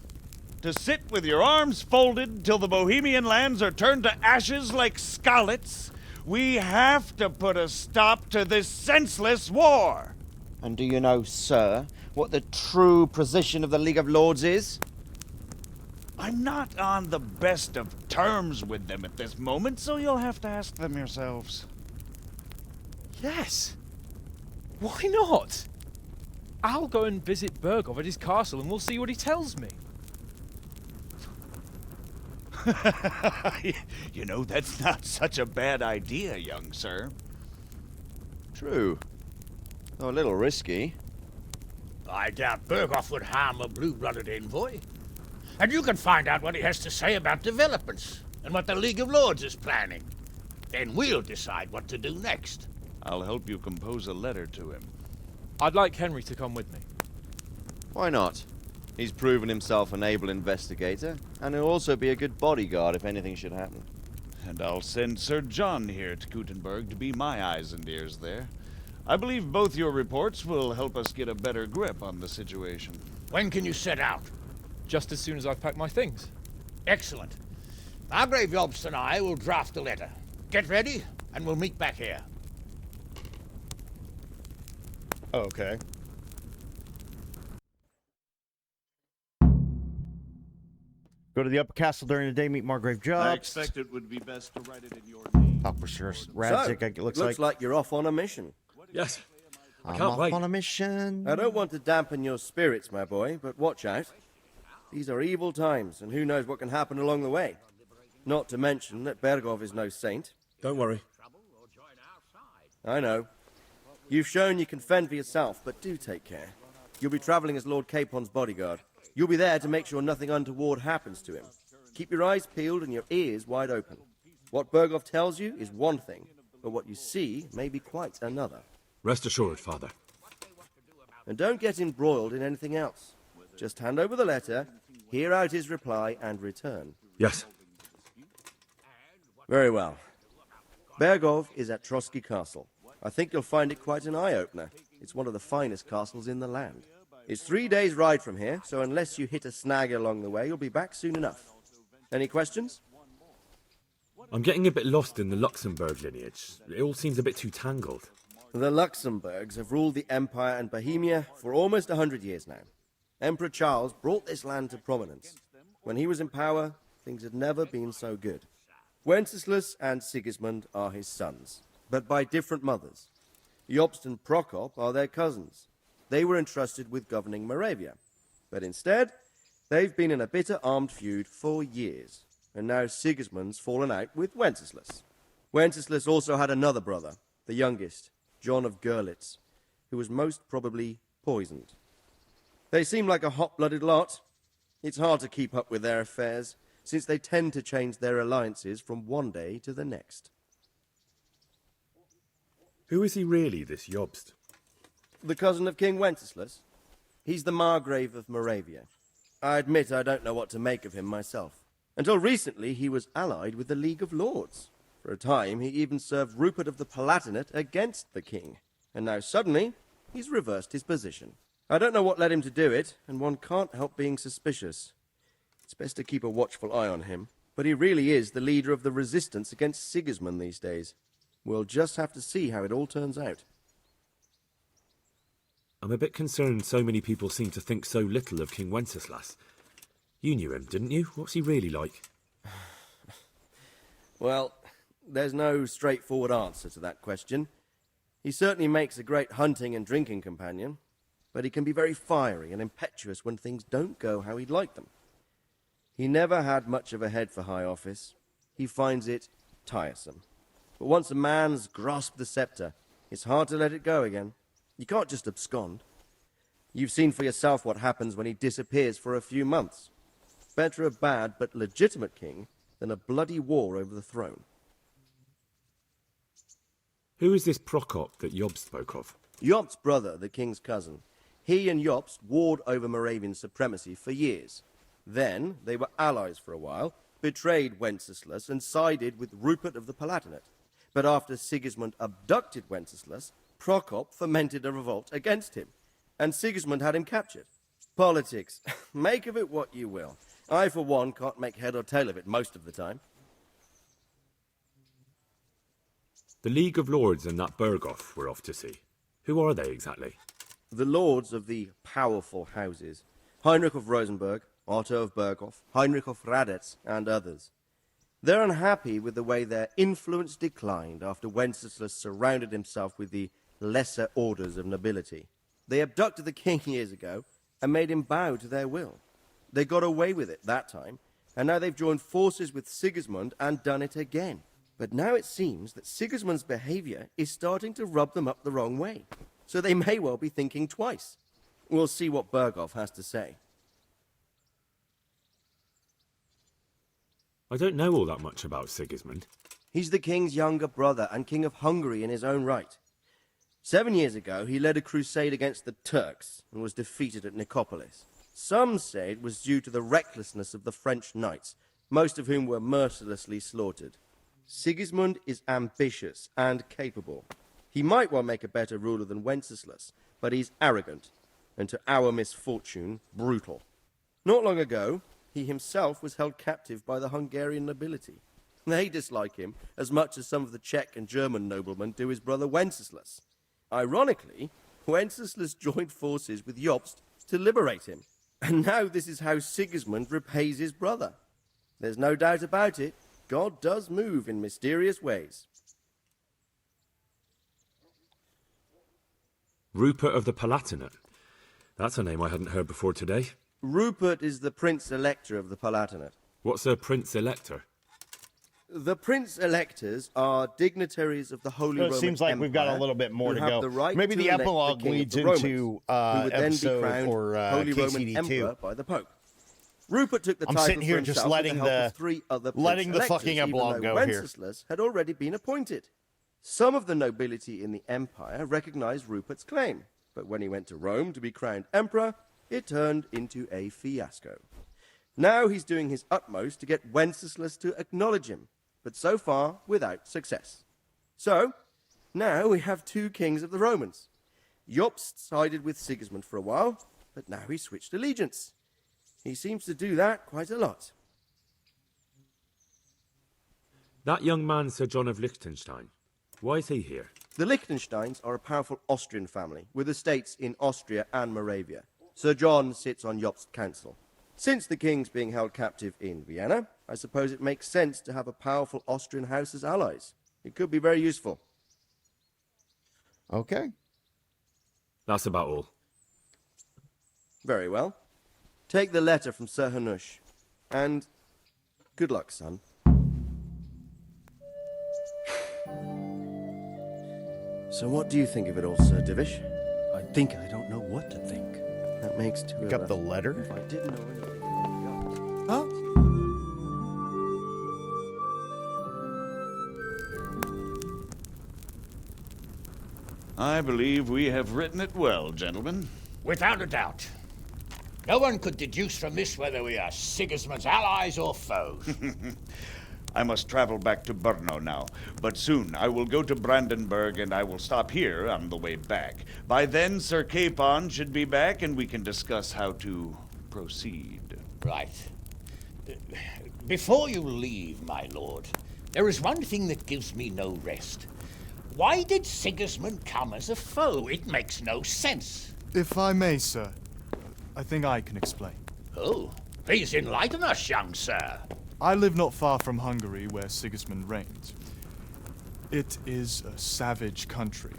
To sit with your arms folded till the Bohemian lands are turned to ashes like Skalitz? We have to put a stop to this senseless war! And do you know, sir, what the true position of the League of Lords is? I'm not on the best of terms with them at this moment, so you'll have to ask them yourselves. Yes. Why not? I'll go and visit Berghoff at his castle and we'll see what he tells me. You know, that's not such a bad idea, young sir. True. Though a little risky. I doubt Berghoff would harm a blue-blooded envoy. And you can find out what he has to say about developments and what the League of Lords is planning. Then we'll decide what to do next. I'll help you compose a letter to him. I'd like Henry to come with me. Why not? He's proven himself an able investigator, and he'll also be a good bodyguard if anything should happen. And I'll send Sir John here to Kuttenberg to be my eyes and ears there. I believe both your reports will help us get a better grip on the situation. When can you set out? Just as soon as I've packed my things. Excellent. Margrave Jobst and I will draft the letter. Get ready, and we'll meet back here. Okay. Go to the upper castle during the day, meet Margrave Jobst. I expect it would be best to write it in your name. Talk with Sir Radzig, it looks like you're off on a mission. Yes. I I'm can't off wait. on a mission. I don't want to dampen your spirits, my boy, but watch out. These are evil times, and who knows what can happen along the way. Not to mention that Berghoff is no saint. Don't worry. I know. You've shown you can fend for yourself, but do take care. You'll be traveling as Lord Capon's bodyguard. You'll be there to make sure nothing untoward happens to him. Keep your eyes peeled and your ears wide open. What Berghoff tells you is one thing, but what you see may be quite another. Rest assured, Father. And don't get embroiled in anything else. Just hand over the letter, hear out his reply, and return. Yes. Very well. Berghoff is at Trotsky Castle. I think you'll find it quite an eye-opener. It's one of the finest castles in the land. It's 3 days' ride from here, so unless you hit a snag along the way, you'll be back soon enough. Any questions? I'm getting a bit lost in the Luxembourg lineage. It all seems a bit too tangled. The Luxembourgs have ruled the Empire and Bohemia for almost 100 years now. Emperor Charles brought this land to prominence. When he was in power, things had never been so good. Wenceslaus and Sigismund are his sons, but by different mothers. Jobst and Prokop are their cousins. They were entrusted with governing Moravia. But instead, they've been in a bitter armed feud for years. And now Sigismund's fallen out with Wenceslaus. Wenceslaus also had another brother, the youngest, John of Görlitz, who was most probably poisoned. They seem like a hot-blooded lot. It's hard to keep up with their affairs, since they tend to change their alliances from one day to the next. Who is he really, this Jobst? The cousin of King Wenceslaus. He's the Margrave of Moravia. I admit I don't know what to make of him myself. Until recently, he was allied with the League of Lords. For a time, he even served Rupert of the Palatinate against the king. And now suddenly, he's reversed his position. I don't know what led him to do it, and one can't help being suspicious. It's best to keep a watchful eye on him, but he really is the leader of the resistance against Sigismund these days. We'll just have to see how it all turns out. I'm a bit concerned so many people seem to think so little of King Wenceslaus. You knew him, didn't you? What's he really like? Well, There's no straightforward answer to that question. He certainly makes a great hunting and drinking companion, but he can be very fiery and impetuous when things don't go how he'd like them. He never had much of a head for high office. He finds it tiresome. But once a man's grasped the scepter, it's hard to let it go again. You can't just abscond. You've seen for yourself what happens when he disappears for a few months. Better a bad but legitimate king than a bloody war over the throne. Who is this Prokop that Jobst spoke of? Jobst's brother, the king's cousin. He and Jobst warred over Moravian supremacy for years. Then they were allies for a while, betrayed Wenceslaus and sided with Rupert of the Palatinate. But after Sigismund abducted Wenceslaus, Prokop fomented a revolt against him, and Sigismund had him captured. Politics. Make of it what you will. I, for one, can't make head or tail of it most of the time. The League of Lords and that Berghoff we're off to see. Who are they exactly? The lords of the powerful houses. Heinrich of Rosenberg, Otto of Berghoff, Heinrich of Radetz, and others. They're unhappy with the way their influence declined after Wenceslaus surrounded himself with the lesser orders of nobility. They abducted the king years ago and made him bow to their will. They got away with it that time, and now they've joined forces with Sigismund and done it again. But now it seems that Sigismund's behavior is starting to rub them up the wrong way, so they may well be thinking twice. We'll see what Berghoff has to say. I don't know all that much about Sigismund. He's the king's younger brother and king of Hungary in his own right. 7 years ago, he led a crusade against the Turks and was defeated at Nicopolis. Some say it was due to the recklessness of the French knights, most of whom were mercilessly slaughtered. Sigismund is ambitious and capable. He might well make a better ruler than Wenceslaus, but he's arrogant, and to our misfortune, brutal. Not long ago, he himself was held captive by the Hungarian nobility. They dislike him as much as some of the Czech and German noblemen do his brother Wenceslaus. Ironically, Wenceslaus joined forces with Jobst to liberate him, and now this is how Sigismund repays his brother. There's no doubt about it. God does move in mysterious ways. Rupert of the Palatinate. That's a name I hadn't heard before today. Rupert is the Prince-Elector of the Palatinate. What's a Prince-Elector? The Prince-Electors are dignitaries of the Holy Roman Empire. It seems like we've got a little bit more to go. Right Maybe the epilogue leads into episode or Holy Roman KCD2. Emperor by the Pope. Rupert took the title sitting here for just himself letting with the help the of 3 other letting the Prince-Electors, fucking epilogue even though go here. Wenceslaus had already been appointed. Some of the nobility in the empire recognized Rupert's claim, but when he went to Rome to be crowned emperor, it turned into a fiasco. Now he's doing his utmost to get Wenceslaus to acknowledge him, but so far without success. So, now we have 2 kings of the Romans. Jobst sided with Sigismund for a while, but now he's switched allegiance. He seems to do that quite a lot. That young man, Sir John of Liechtenstein. Why is he here? The Liechtensteins are a powerful Austrian family, with estates in Austria and Moravia. Sir John sits on Jobst's council. Since the king's being held captive in Vienna, I suppose it makes sense to have a powerful Austrian house as allies. It could be very useful. Okay. That's about all. Very well. Take the letter from Sir Hanush. And good luck, son. So what do you think of it all, Sir Divish? I think I don't know what to think. That makes 2 Pick of up the us. letter? If I didn't know anything. Huh? I believe we have written it well, gentlemen. Without a doubt. No one could deduce from this whether we are Sigismund's allies or foes. I must travel back to Brno now, but soon I will go to Brandenburg and I will stop here on the way back. By then, Sir Capon should be back and we can discuss how to proceed. Right. Before you leave, my lord, there is one thing that gives me no rest. Why did Sigismund come as a foe? It makes no sense. If I may, sir, I think I can explain. Oh, please enlighten us, young sir. I live not far from Hungary, where Sigismund reigns. It is a savage country,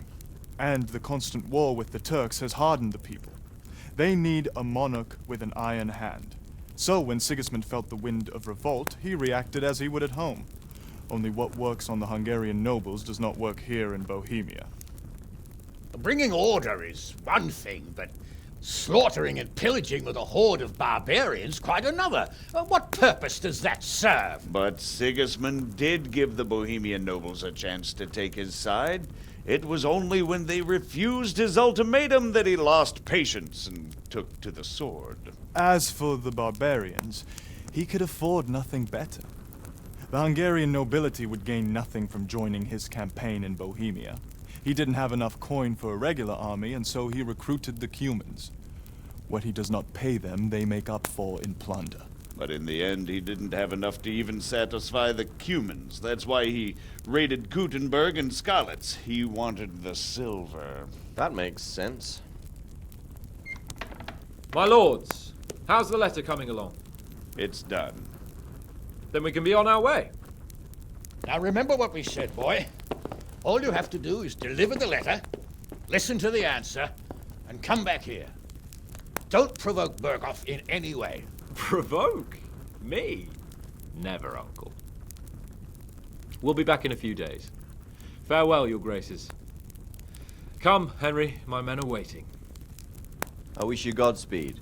and the constant war with the Turks has hardened the people. They need a monarch with an iron hand. So when Sigismund felt the wind of revolt, he reacted as he would at home. Only what works on the Hungarian nobles does not work here in Bohemia. Bringing order is one thing, but slaughtering and pillaging with a horde of barbarians quite another. What purpose does that serve? But Sigismund did give the Bohemian nobles a chance to take his side. It was only when they refused his ultimatum that he lost patience and took to the sword. As for the barbarians, he could afford nothing better. The Hungarian nobility would gain nothing from joining his campaign in Bohemia. He didn't have enough coin for a regular army, and so he recruited the Cumans. What he does not pay them, they make up for in plunder. But in the end, he didn't have enough to even satisfy the Cumans. That's why he raided Gutenberg and Skalitz. He wanted the silver. That makes sense. My lords, how's the letter coming along? It's done. Then we can be on our way. Now remember what we said, boy. All you have to do is deliver the letter, listen to the answer, and come back here. Don't provoke Berghoff in any way. Provoke? Me? Never, Uncle. We'll be back in a few days. Farewell, your graces. Come, Henry, my men are waiting. I wish you Godspeed.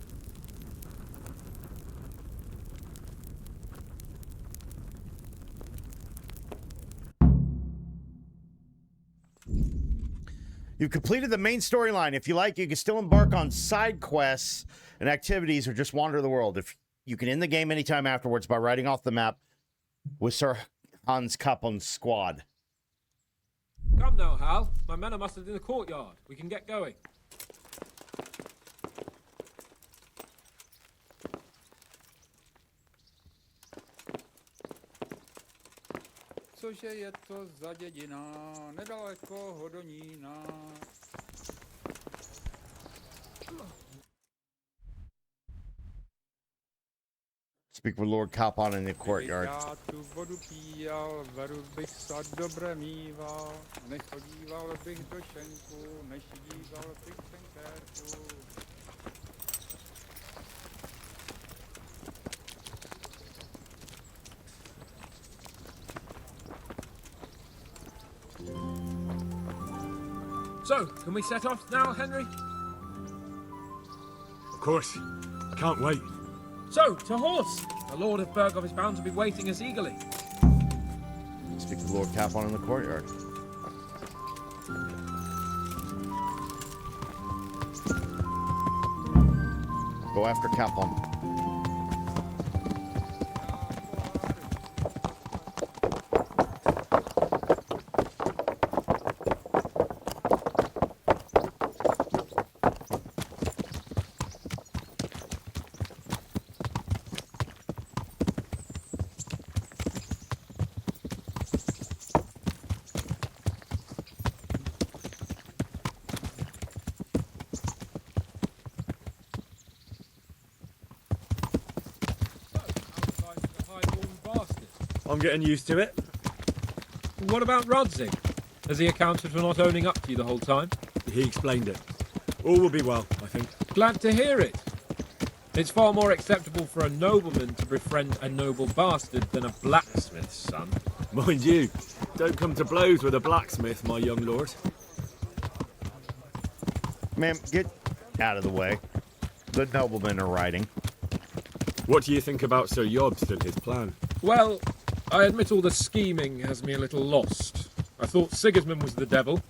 You've completed the main storyline. If you like, you can still embark on side quests and activities or just wander the world. If you can end the game anytime afterwards by writing off the map with Sir Hans Kaplan's squad. Come now, Hal. My men are mustered in the courtyard. We can get going. Cože je to za dědina, nedaleko Hodonína. Speak with Lord Kaplan in the courtyard. Já tu vodu píjal, veru bych sa dobře mýval, nechodíval bych do šenku, nešidíval bych šenkérku. So, can we set off now, Henry? Of course. I can't wait. So, to horse! The Lord of Berghoff is bound to be waiting us eagerly. Speak with Lord Kaplan in the courtyard. Go after Kaplan. I'm getting used to it. What about Radzig? Has he accounted for not owning up to you the whole time? He explained it. All will be well, I think. Glad to hear it. It's far more acceptable for a nobleman to befriend a noble bastard than a blacksmith's son. Mind you, don't come to blows with a blacksmith, my young lord. Ma'am, get out of the way. The noblemen are riding. What do you think about Sir Jobst and his plan? Well, I admit all the scheming has me a little lost. I thought Sigismund was the devil,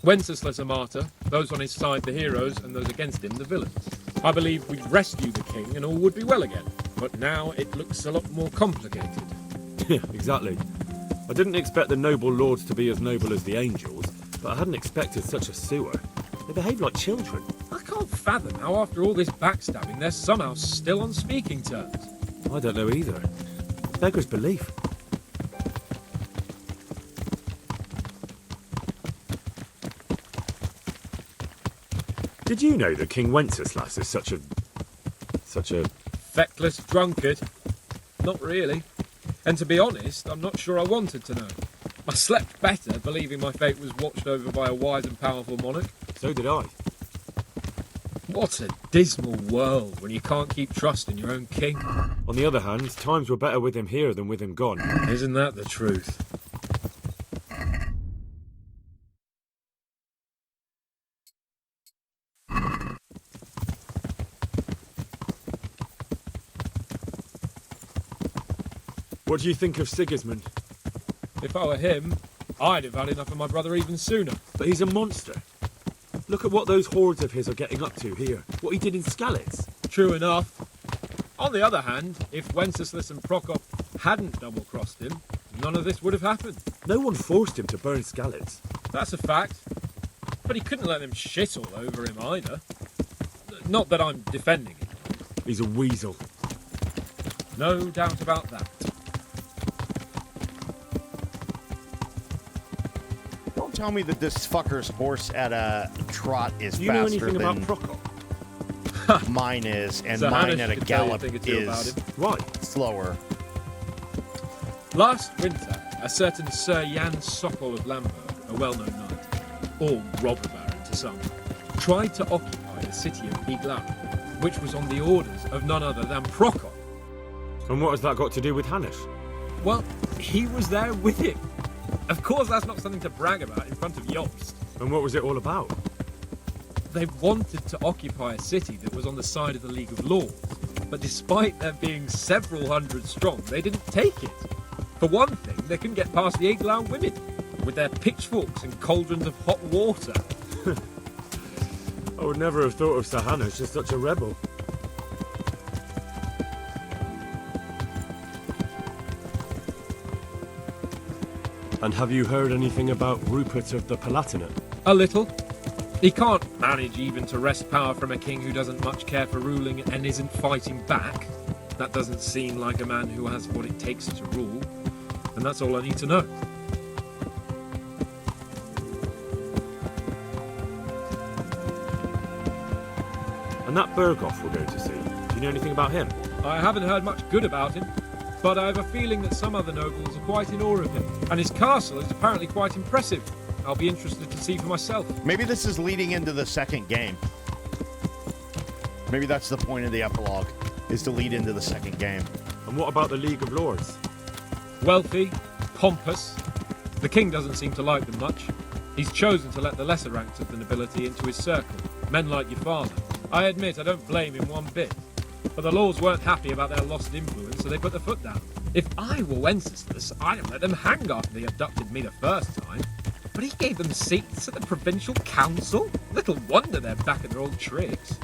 Wenceslaus a martyr, those on his side the heroes, and those against him the villains. I believed we'd rescue the king and all would be well again. But now it looks a lot more complicated. Yeah, exactly. I didn't expect the noble lords to be as noble as the angels, but I hadn't expected such a sewer. They behave like children. I can't fathom how after all this backstabbing they're somehow still on speaking terms. I don't know either. Beggar's belief. Did you know that King Wenceslaus is such a feckless drunkard? Not really. And to be honest, I'm not sure I wanted to know. I slept better, believing my fate was watched over by a wise and powerful monarch. So did I. What a dismal world when you can't keep trust in your own king. On the other hand, times were better with him here than with him gone. Isn't that the truth? What do you think of Sigismund? If I were him, I'd have had enough of my brother even sooner. But he's a monster. Look at what those hordes of his are getting up to here. What he did in Skalitz. True enough. On the other hand, if Wenceslaus and Prokop hadn't double-crossed him, none of this would have happened. No one forced him to burn Skalitz. That's a fact. But he couldn't let them shit all over him either. Not that I'm defending him. He's a weasel. No doubt about that. Don't tell me that this fucker's horse at a trot is Do you know faster anything than about Prokop? mine is, and So how mine does at a she tell you gallop a thing or two about is him? Right. slower. Last winter, a certain Sir Jan Sokol of Lamberg, a well-known knight, or robber baron to some, tried to occupy the city of Iglau, which was on the orders of none other than Prokop. And what has that got to do with Hannes? Well, he was there with him. Of course, that's not something to brag about in front of Jobst. And what was it all about? They wanted to occupy a city that was on the side of the League of Lords, but despite there being several hundred strong, they didn't take it. For one thing, they couldn't get past the Iglau women, with their pitchforks and cauldrons of hot water. I would never have thought of Sir Hannes as such a rebel. And have you heard anything about Rupert of the Palatinate? A little. He can't manage even to wrest power from a king who doesn't much care for ruling and isn't fighting back. That doesn't seem like a man who has what it takes to rule. And that's all I need to know. And that Berghoff we're going to see, do you know anything about him? I haven't heard much good about him, but I have a feeling that some other nobles are quite in awe of him. And his castle is apparently quite impressive. I'll be interested to see for myself. Maybe this is leading into the second game. Maybe that's the point of the epilogue, is to lead into the second game. And what about the League of Lords? Wealthy, pompous. The king doesn't seem to like them much. He's chosen to let the lesser ranks of the nobility into his circle, men like your father. I admit I don't blame him one bit. But the lords weren't happy about their lost influence, so they put their foot down. If I were Wenceslas, I'd have let them hang after they abducted me the first time. But he gave them seats at the provincial council? Little wonder they're back at their old tricks.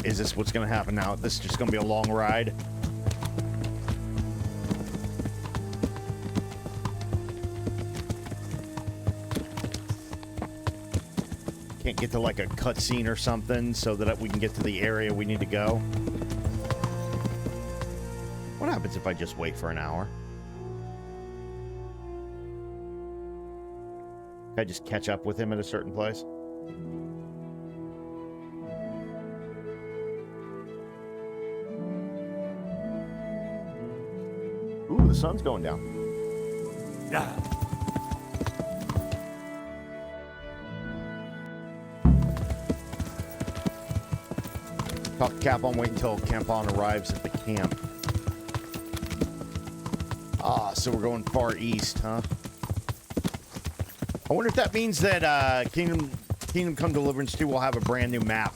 Is this what's going to happen now? This is just going to be a long ride? Can't get to like a cutscene or something so that we can get to the area we need to go? What happens if I just wait for an hour? Can I just catch up with him at a certain place? Ooh, the sun's going down. Yeah. Talk to Capon, wait until Capon arrives at the camp. Ah, so we're going far east, huh? I wonder if that means that Kingdom Come Deliverance 2 will have a brand new map.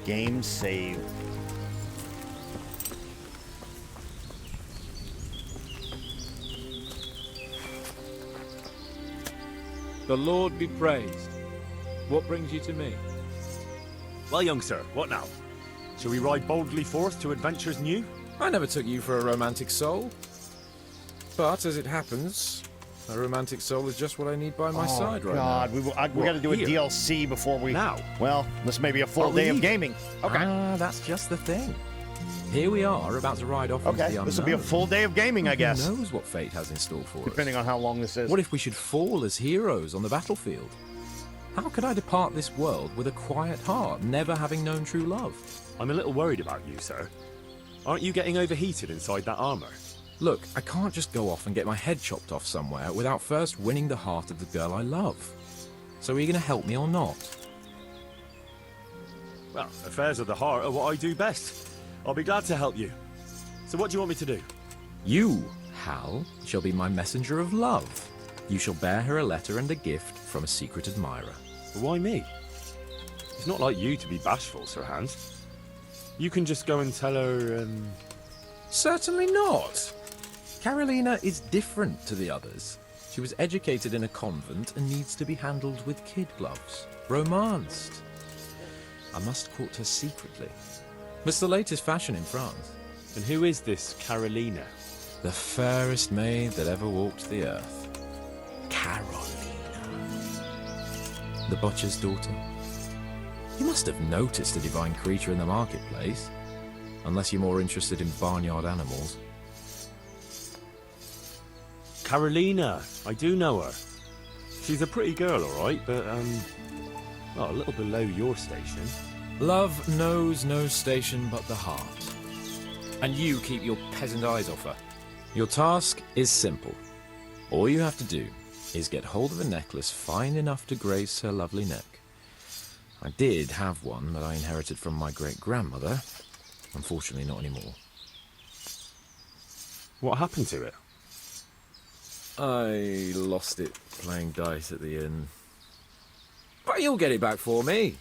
Game saved. The Lord be praised. What brings you to me? Well, young sir, what now? Shall we ride boldly forth to adventures new? I never took you for a romantic soul. But as it happens, a romantic soul is just what I need by my side right God, now. we got to do a here? DLC before we... Now? Well, this may be a full day of gaming. Okay. Ah, that's just the thing. Here we are, about to ride off into the unknown. This will be a full day of gaming, I guess. Who knows what fate has in store for us? Depending on how long this is. What if we should fall as heroes on the battlefield? How could I depart this world with a quiet heart, never having known true love? I'm a little worried about you, sir. Aren't you getting overheated inside that armor? Look, I can't just go off and get my head chopped off somewhere without first winning the heart of the girl I love. So are you going to help me or not? Well, affairs of the heart are what I do best. I'll be glad to help you. So what do you want me to do? You, Hal, shall be my messenger of love. You shall bear her a letter and a gift from a secret admirer. Why me? It's not like you to be bashful, Sir Hans. You can just go and tell her, Certainly not. Carolina is different to the others. She was educated in a convent and needs to be handled with kid gloves. Romanced. I must court her secretly. It's the latest fashion in France. And who is this Carolina? The fairest maid that ever walked the earth. Carolina. The butcher's daughter. You must have noticed a divine creature in the marketplace. Unless you're more interested in barnyard animals. Carolina, I do know her. She's a pretty girl, all right, but, well, a little below your station. Love knows no station but the heart. And you keep your peasant eyes off her. Your task is simple. All you have to do is get hold of a necklace fine enough to grace her lovely neck. I did have one that I inherited from my great-grandmother. Unfortunately, not anymore. What happened to it? I lost it playing dice at the inn. But you'll get it back for me.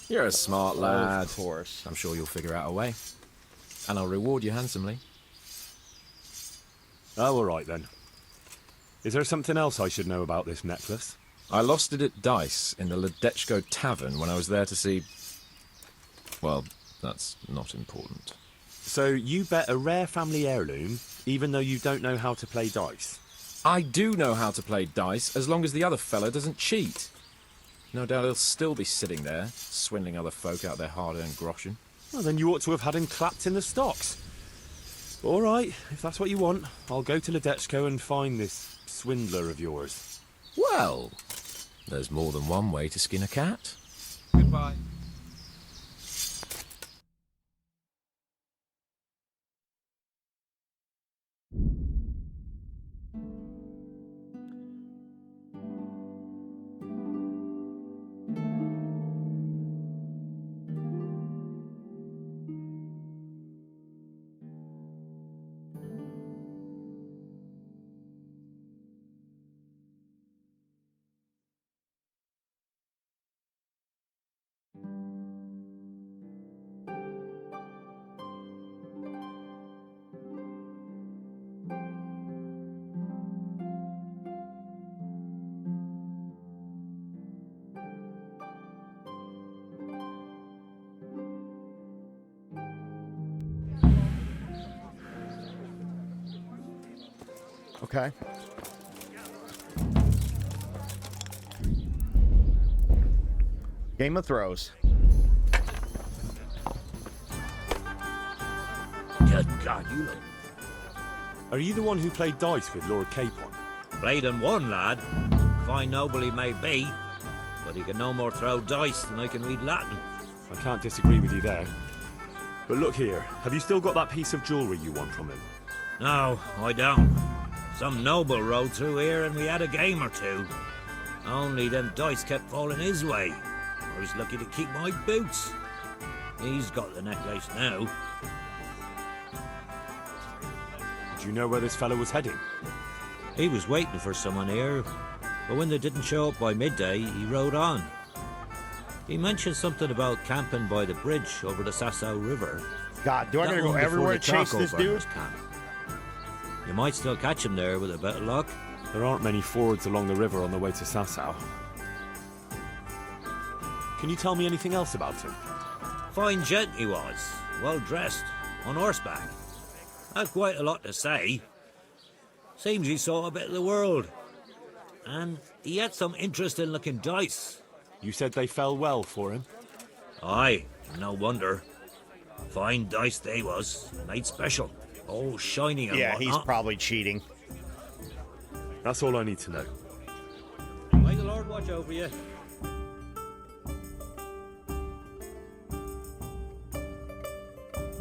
You're a smart lad. Of course. I'm sure you'll figure out a way. And I'll reward you handsomely. Oh, all right then. Is there something else I should know about this necklace? I lost it at dice in the Ledechko Tavern when I was there to see... Well, that's not important. So you bet a rare family heirloom, even though you don't know how to play dice? I do know how to play dice, as long as the other fella doesn't cheat. No doubt he'll still be sitting there, swindling other folk out their hard-earned groschen. Well, then you ought to have had him clapped in the stocks. All right, if that's what you want, I'll go to Ledechko and find this swindler of yours. Well, there's more than one way to skin a cat. Goodbye. Okay. Game of Thrones. Good God, you look... Are you the one who played dice with Lord Capon? Played and won, lad. Fine noble he may be, but he can no more throw dice than I can read Latin. I can't disagree with you there. But look here, have you still got that piece of jewellery you won from him? No, I don't. Some noble rode through here and we had a game or two. Only them dice kept falling his way. I was lucky to keep my boots. He's got the necklace now. Do you know where this fellow was heading? He was waiting for someone here, but when they didn't show up by midday, he rode on. He mentioned something about camping by the bridge over the Sasau River. God, do I gotta go everywhere to chase this dude? You might still catch him there with a bit of luck. There aren't many fords along the river on the way to Sasau. Can you tell me anything else about him? Fine gent he was. well dressed, on horseback. Had quite a lot to say. Seems he saw a bit of the world. And he had some interesting looking dice. You said they fell well for him? Aye, no wonder. Fine dice they was, made special. All shiny and Yeah, whatnot. he's probably cheating. That's all I need to know. May the Lord watch over you.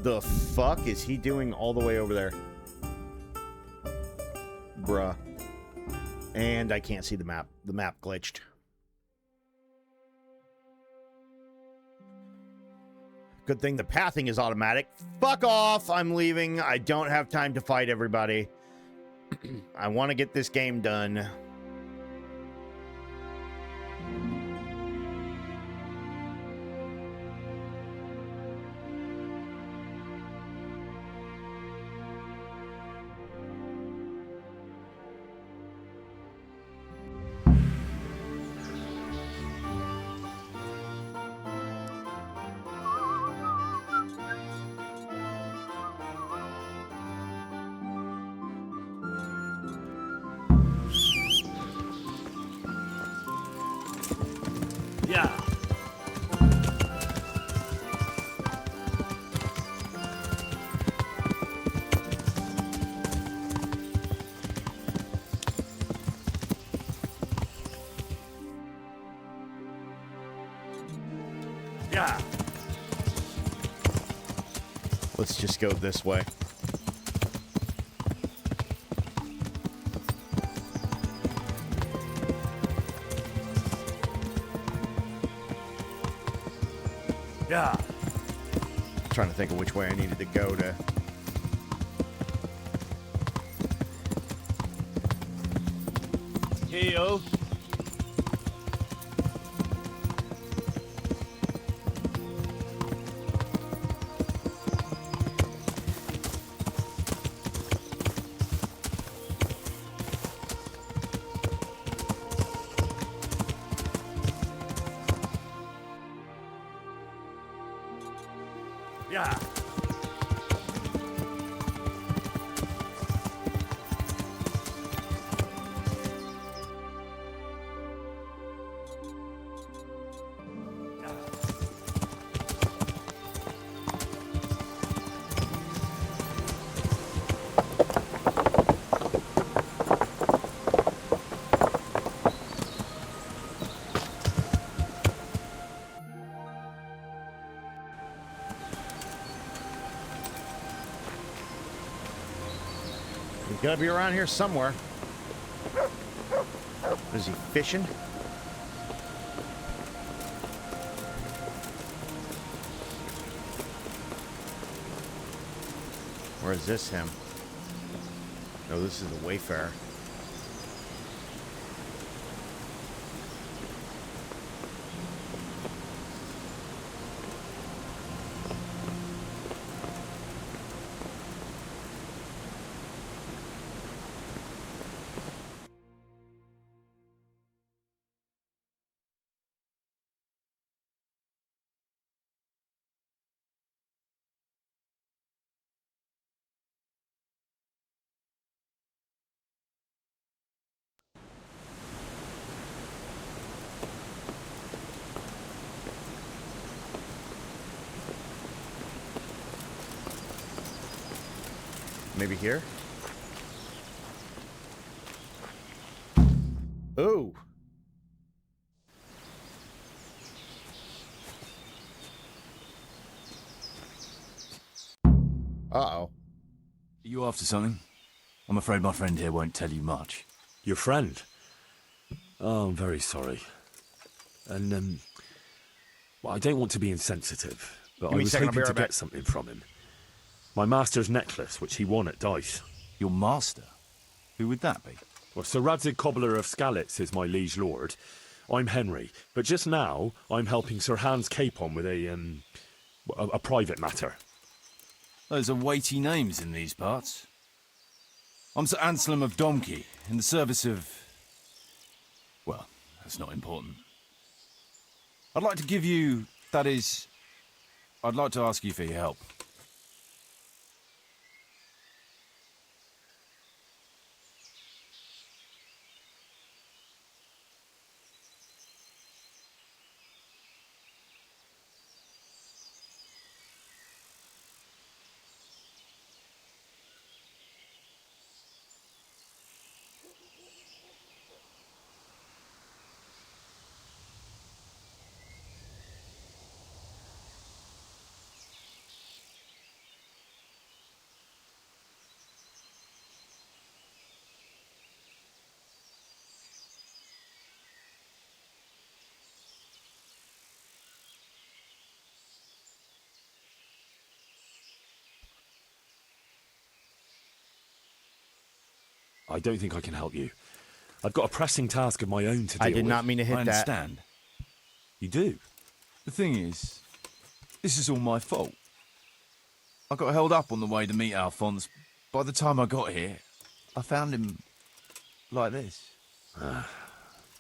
The fuck is he doing all the way over there? Bruh. And I can't see the map. The map glitched. Good thing the pathing is automatic. Fuck off! I'm leaving. I don't have time to fight everybody. I want to get this game done. Yeah. Yeah. Let's just go this way. Yeah. Trying to think of which way I needed to go to. Heal. Yeah. He's gotta be around here somewhere. Is he fishing? Or is this him? No, this is the Wayfarer. Maybe here? Ooh. Uh-oh. You after something? I'm afraid my friend here won't tell you much. Your friend? Oh, I'm very sorry. And, well, I don't want to be insensitive, but I was hoping to get something from him. My master's necklace, which he won at dice. Your master? Who would that be? Well, Sir Radzig Kobyla of Skalitz is my liege lord. I'm Henry, but just now I'm helping Sir Hans Capon with a private matter. Those are weighty names in these parts. I'm Sir Anselm of Domkey, in the service of... well, that's not important. I'd like to give you... that is... I'd like to ask you for your help. I don't think I can help you. I've got a pressing task of my own to deal with. I did not mean to hit I that. understand. You do? The thing is, this is all my fault. I got held up on the way to meet Alphonse. By the time I got here, I found him like this.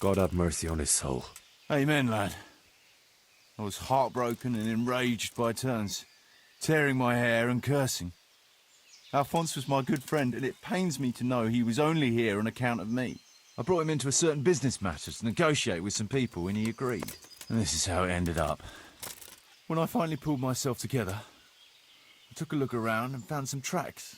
God have mercy on his soul. Amen, lad. I was heartbroken and enraged by turns, tearing my hair and cursing. Alphonse was my good friend, and it pains me to know he was only here on account of me. I brought him into a certain business matter to negotiate with some people, and he agreed. And this is how it ended up. When I finally pulled myself together, I took a look around and found some tracks.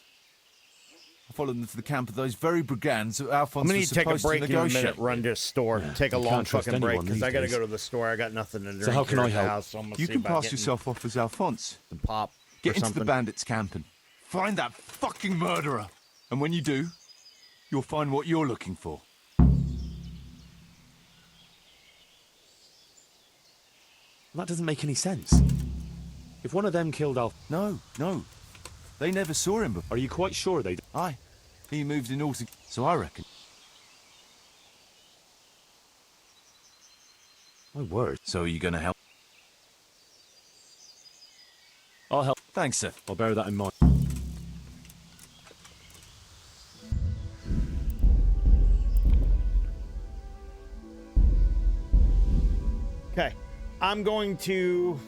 I followed them to the camp of those very brigands that Alphonse I'm gonna need was to take a supposed break to in a negotiate minute, run to a store, take a you long can't trust fucking break, anyone because these I gotta days. go to the store. I got nothing to drink. So how can here I at the help? house, so I'm gonna You see can about pass getting yourself off as Alphonse. some pop Get or into something. the bandits' camp and find that fucking murderer. And when you do, you'll find what you're looking for. That doesn't make any sense. If one of them killed Alf... No. They never saw him before. Are you quite sure they... Aye. He moved in all... So I reckon. My word. So are you gonna help? I'll help. Thanks, sir. I'll bear that in mind. Okay. I'm going to